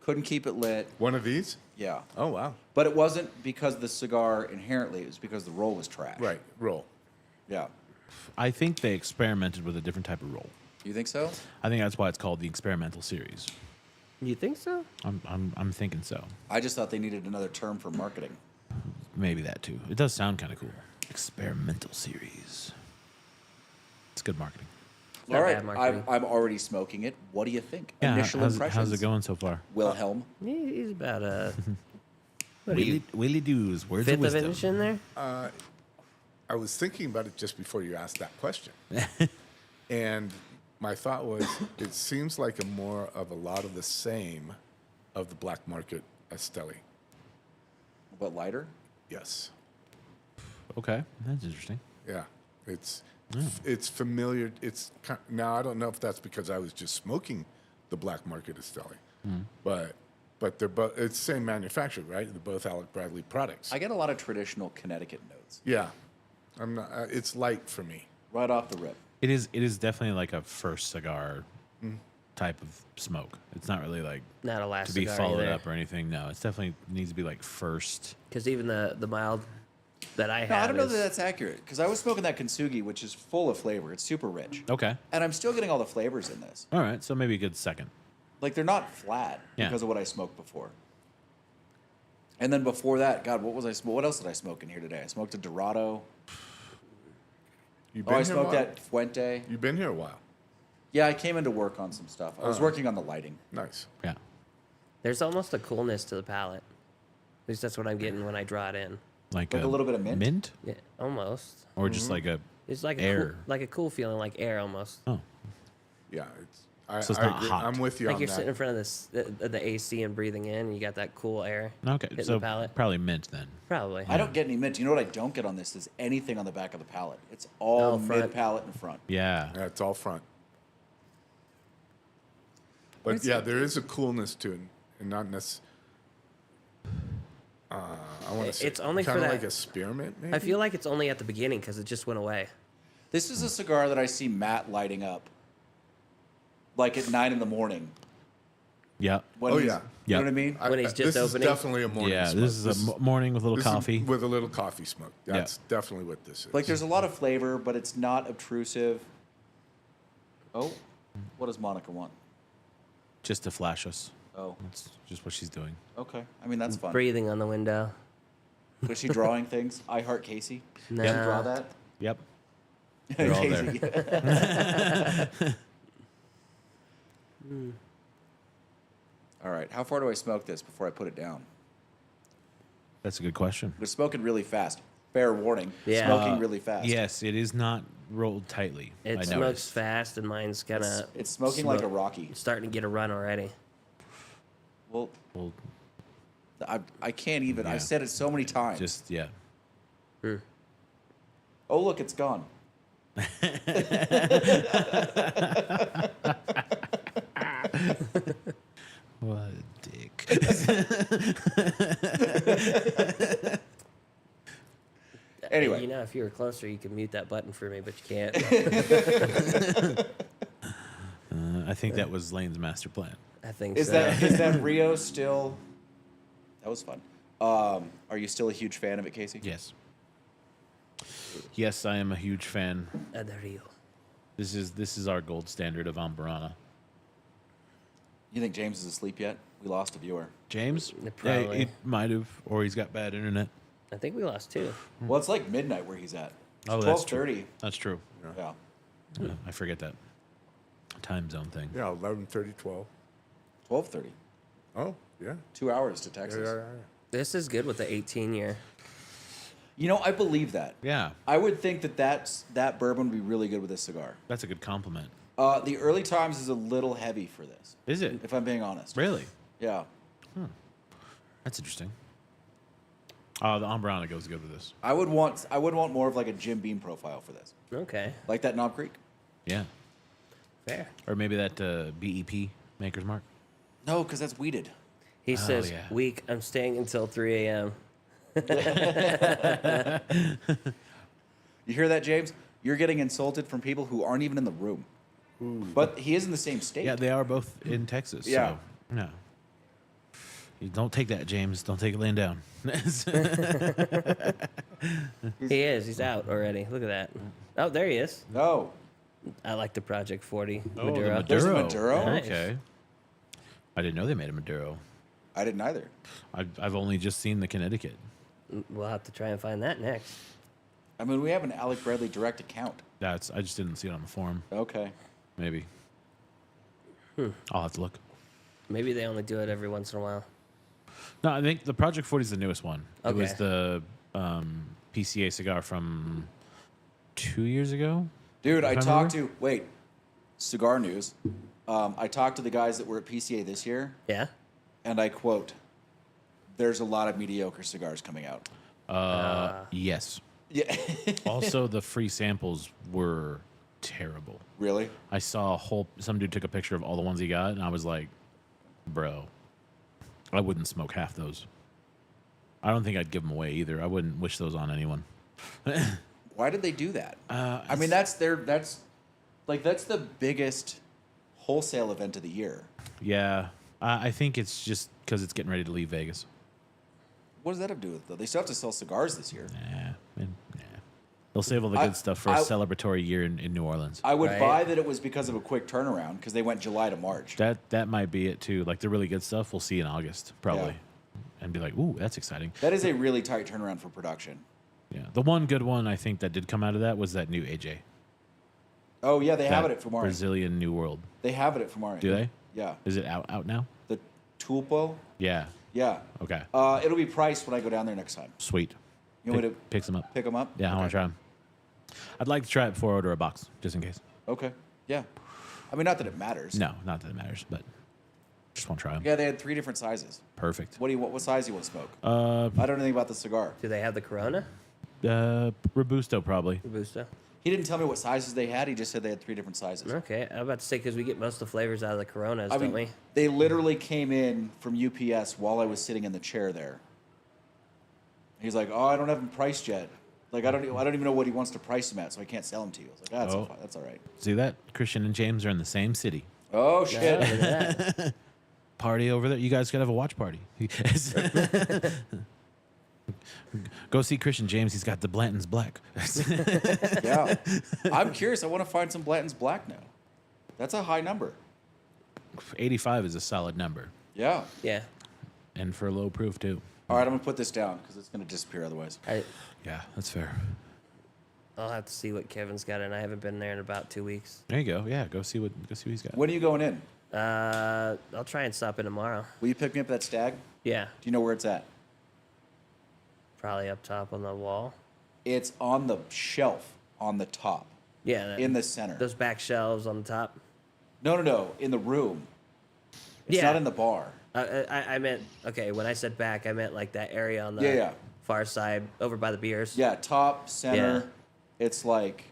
Couldn't keep it lit. One of these? Yeah. Oh wow. But it wasn't because the cigar inherently, it was because the roll was trash. Right. Roll. Yeah. I think they experimented with a different type of roll. You think so? I think that's why it's called the experimental series. You think so? I'm thinking so. I just thought they needed another term for marketing. Maybe that too. It does sound kind of cool. Experimental series. It's good marketing. Not All right, bad marketing. I'm already smoking it. What do you think? Yeah. Initial how's, impressions. how's it going so far? Wilhelm. He's about what are you, Willie Doos. Words fifth of of wisdom. inch in there? I was thinking about it just before you asked that question. And my thought was, it seems like more of a lot of the same of the black market Esteli. But lighter? Yes. Okay, that's interesting. Yeah. It's familiar. Now I don't know if that's because I was just smoking the black market Esteli, but they're both. It's the same manufacturer, right? They're both Alec Bradley products. I get a lot of traditional Connecticut notes Yeah. I'm not. It's light for me. right off the rip. It is definitely like a first cigar type of smoke. It's not really like Not a last to be cigar followed either. up or anything. No, it's definitely needs to be like first. Because even the mild that I have No, I don't know is, that that's accurate because I was smoking that Kintsugi, which is full of flavor. It's super rich. Okay. And I'm still getting all the flavors in this. All right. So maybe a good second. Like they're not flat Yeah. because of what I smoked before. And then before that, God, what else did I smoke in here today? I smoked a Dorado. You Oh, I here a smoked while? that Fuente. You've been here a while. Yeah, I came into work on some stuff. I was working on the lighting. Nice. Yeah. there's almost a coolness to the palate. At least that's what I'm getting when I draw it in. Like Like a little bit of mint? Yeah, almost. or just like a It's like air. a cool feeling, like air almost. Oh, Yeah, it's So it's I not agree. hot. I'm with you Like on you're that. sitting in front of the AC and breathing in, and you got that cool air. okay. hitting So the palate. probably mint then. Probably. I don't get any mint. You know what I don't get on this is anything on the back of the palate. It's all Oh, front. mid palate and front. Yeah. Yeah, it's all front. But yeah, there is a coolness to it, and not necessarily. I want to say It's only for kind of that- like a spearmint. Maybe? I feel like it's only at the beginning because it just went away. This is a cigar that I see Matt lighting up, like at 9 in the morning. Yep. When Oh, he's- yeah. You know Yep. what I mean? When he's just this opening? is definitely a morning. Yeah. smoke. This is a morning with a little this is coffee. with a little coffee smoke. That's definitely what this is. Like there's a lot of flavor, but it's not obtrusive. Oh, what does Monica want? Just to flash us. Oh, That's just what she's doing. okay. I mean that's fun. Breathing on the window. Was she drawing things? I heart Casey. No. Did you draw that? Yep. They're all there. Casey. All right. How far do I smoke this before I put it down? That's a good question. We're smoking really fast. Fair warning. Yeah. Smoking really fast. Yes, it is not rolled tightly. It I smokes noticed. fast, and mine's kind of It's smoking like a Rocky. starting to get a run already. Well, Well, I can't even. Yeah. I said it so many times. just yeah. Oh, look, it's gone. What a dick. Anyway. You know, if you were closer, you could mute that button for me, but you can't. I think that was Lane's master plan. I think Is so. that Rio still? That was fun. Are you still a huge fan of it, Casey? Yes. Yes, I am a huge fan. The Rio. This is our gold standard of Ambarana. You think James is asleep yet? We lost a viewer. James? Probably. it might have, or he's got bad internet. I think we lost two. Well, it's like midnight where he's at. It's Oh, that's true. 12:30. That's true. Yeah. Yeah, I forget that time zone thing. Yeah, 11:30, 12. 12:30. Oh, yeah. 2 hours to Yeah, Texas. yeah, yeah. This is good with the 18 year. You know, I believe that. Yeah, I would think that bourbon would be really good with this cigar. that's a good compliment. The early times is a little heavy for this, Is it if I'm being honest. really? Yeah. That's interesting. Oh, the Ambarana goes good with this. I would want more of like a Jim Beam profile for this, Okay, like that Knob Creek. Yeah, fair. or maybe that BEP Maker's Mark. No, because that's weeded. He says, yeah. "Week. I'm staying until 3 a.m." You hear that, James? You're getting insulted from people who aren't even in the room. But he is in the same state. Yeah, they are both in Texas. Yeah. So, no. You don't take that, James. Don't take it laying down. He is. He's out already. Look at that. Oh, there he is. No. I like the Project 40 Oh, Maduro. There's a Maduro? Nice. Okay. I didn't know they made a Maduro. I didn't either. I've only just seen the Connecticut. We'll have to try and find that next. I mean, we have an Alec Bradley direct account. I just didn't see it on the forum. Okay. Maybe. I'll have to look. Maybe they only do it every once in a while. No, I think the Project 40 is the newest one. It was Okay. the PCA cigar from 2 years ago. Dude, I If I talked remember. to, wait, cigar news. I talked to the guys that were at PCA this year, Yeah. and I quote, there's a lot of mediocre cigars coming out. Yes. Yeah. Also, the free samples were terrible. Really? I saw some dude took a picture of all the ones he got, and I was like, bro, I wouldn't smoke half those. I don't think I'd give them away either. I wouldn't wish those on anyone. Why did they do that? I mean, that's the biggest wholesale event of the year. Yeah, I think it's just because it's getting ready to leave Vegas. What does that have to do with it, though? They still have to sell cigars this year. Nah. They'll save all the good stuff for a celebratory year in New Orleans. I would Right. buy that it was because of a quick turnaround because they went July to March. That might be it too. Like the really good stuff, we'll see in August probably, and be like, "Ooh, that's exciting." That is a really tight turnaround for production. Yeah, the one good one I think that did come out of that was that new AJ. Oh yeah, they have That it at Fumari. Brazilian New World. They have it at Fumari. Do they? Yeah. Is it out now? The Tulpo. Yeah. Yeah. Okay. It'll be priced when I go down there next time. Sweet. You want me to Pick some up. pick them up? Yeah, I want Okay. to try them. I'd like to try it before I order a box, just in case. Okay. Yeah. I mean, not that it matters. No, not that it matters, but just want to try them. Yeah, they had 3 different sizes. Perfect. What do you want? What size do you want to smoke? Uh, I don't know anything about the cigar. Do they have the Corona? Robusto probably. Robusto? He didn't tell me what sizes they had. He just said they had 3 different sizes. Okay, I'm about to say because we get most of the flavors out of the Coronas, I don't mean, we? they literally came in from UPS while I was sitting in the chair there. He's like, "Oh, I don't have them priced yet. Like, I don't even know what he wants to price them at, so I can't sell them to you." I was like, "Ah, Oh. that's all right." See that? Christian and James are in the same city. Oh Yeah, shit! look at that. Party over there. You guys could have a watch party. Go see Christian James. He's got the Blanton's Black. Yeah, I'm curious. I want to find some Blanton's Black now. That's a high number. 85 is a solid number. Yeah. Yeah. And for low proof, too. All right, I'm gonna put this down because it's gonna disappear otherwise. Yeah, that's fair. I'll have to see what Kevin's got, and I haven't been there in about 2 weeks. There you go. Yeah, go see what he's got. When are you going in? I'll try and stop in tomorrow. Will you pick me up that stag? Yeah, Do you know where it's at? probably up top on the wall. It's on the shelf on the top, Yeah, in the center. those back shelves on the top. No, in the room. It's Yeah. not in the bar. I meant okay. When I said back, I meant like that area on the Yeah. far side, over by the beers. Yeah, top, center. Yeah. It's like,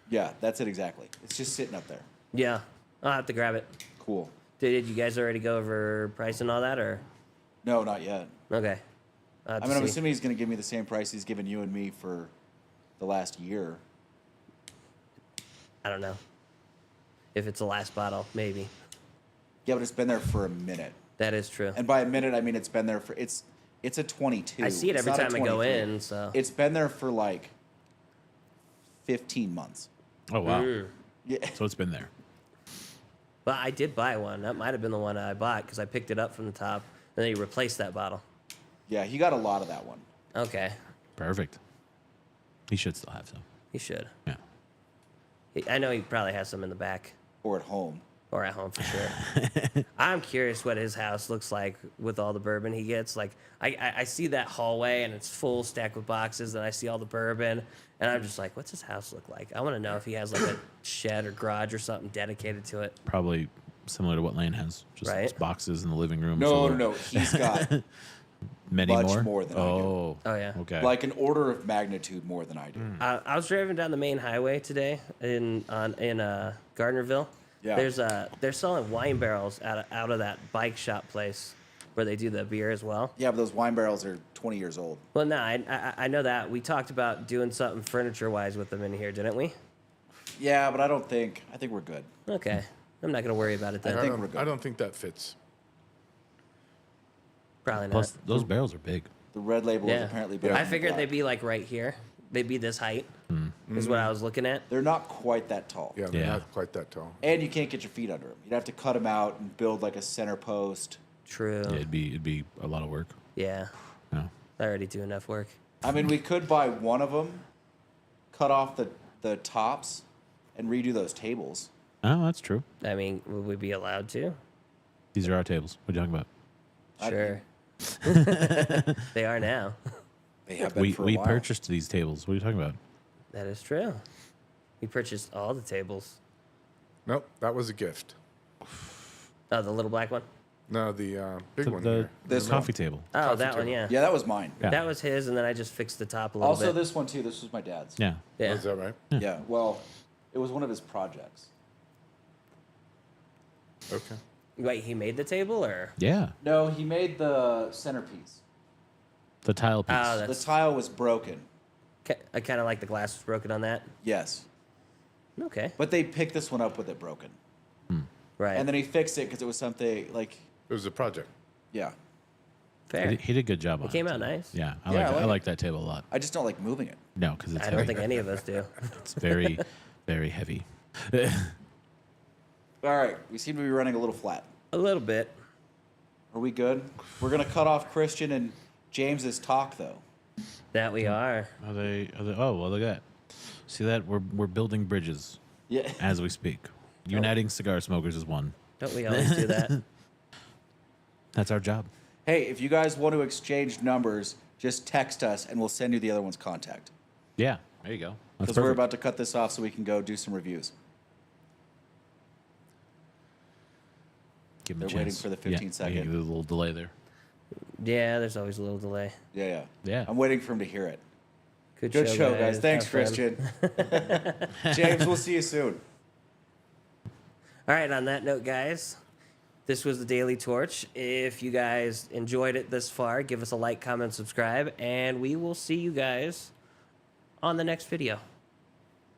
yeah, that's it exactly. It's just sitting up there. Yeah, I'll have to grab it. Cool. Did you guys already go over price and all that, or No, not yet. okay? I mean, I'm assuming he's going to give me the same price he's given you and me for the last year. I don't know. If it's the last bottle, maybe. Yeah, but it's been there for a minute. That is true. And by a minute, I mean it's been there for it's a 22. I see it It's every not a time I go 23. in. So It's been there for like 15 months. Oh, wow. Yeah. Mm. So it's been there. But I did buy one. That might have been the one I bought because I picked it up from the top, and then he replaced that bottle. Yeah, he got a lot of that one. Okay, Perfect. He should still have some. he should. Yeah. I know he probably has some in the back Or at home. or at home for sure. I'm curious what his house looks like with all the bourbon he gets. Like I see that hallway and it's full stacked with boxes, and I see all the bourbon, and I'm just like, what's his house look like? I want to know if he has like a shed or garage or something dedicated to it. Probably similar to what Lane has. Just Right. boxes in the living room. No. He's got Many Much more? more than I do. Oh. Oh, yeah. Okay. like an order of magnitude more than I do. I was driving down the main highway today in Gardnerville. Yeah. They're selling wine barrels out of that bike shop place where they do the beer as well. Yeah, but those wine barrels are 20 years old. Well, no, I know that. We talked about doing something furniture wise with them in here, didn't we? Yeah, but I think we're good. Okay, I'm not gonna worry about it then. I think we're good. I don't think that fits. Probably not. Plus, those barrels are big. The red label is Yeah, apparently better. I than the figured black. they'd be like right here. They'd be this height. Is what I was looking at. They're not quite that tall. Yeah, they're Yeah. not quite that tall. And you can't get your feet under them. You'd have to cut them out and build like a center post. True. Yeah, it'd be a lot of work. Yeah, Yeah. I already do enough work. I mean, we could buy one of them, cut off the tops, and redo those tables. Oh, that's true. I mean, would we be allowed to? These are our tables. What are you talking about? Sure. They are now. They have been We for a we while. purchased these tables. What are you talking about? That is true. We purchased all the tables. Nope, that was a gift. Oh, the little black one. No, the big one The here. This coffee table. Oh, Coffee that one, table. yeah. Yeah, that was mine. Yeah. That was his, and then I just fixed the top a little Also, bit. this one too. This was my dad's. Yeah. Yeah. Oh, is that right? Yeah. Well, it was one of his projects. Okay. Wait, he made the table, or? Yeah. No, he made the centerpiece. The tile piece. Oh, The that's tile was broken. I kind of like the glass was broken on that. Yes, Okay. but they picked this one up with it broken, Right. and then he fixed it because it was something like, It was a project. yeah. Fair. He did a good job on it. came out too. nice. Yeah, I Yeah, like I like I like it. that table a lot. I just don't like moving it. No, because it's I heavy. don't think any of us do. It's very, very heavy. All right, we seem to be running a little flat. A little bit. Are we good? We're gonna cut off Christian and James's talk though. That we are. Are they? Oh, well, look at that. See that? We're building bridges Yeah. as we speak. Uniting cigar smokers is one. Don't we always do that? That's our job. Hey, if you guys want to exchange numbers, just text us and we'll send you the other one's contact. Yeah, there you go. That's Because we're perfect. about to cut this off so we can go do some reviews. Give 'em a They're waiting chance. for the 15 yeah, second. Yeah, there's a little delay there. Yeah, there's always a little delay. Yeah. Yeah. I'm waiting for him to hear it. Good Show, guys. Thanks, Have fun. Christian. James, we'll see you soon. All right, on that note, guys, this was the Daily Torch. If you guys enjoyed it this far, give us a like, comment, subscribe, and we will see you guys on the next video.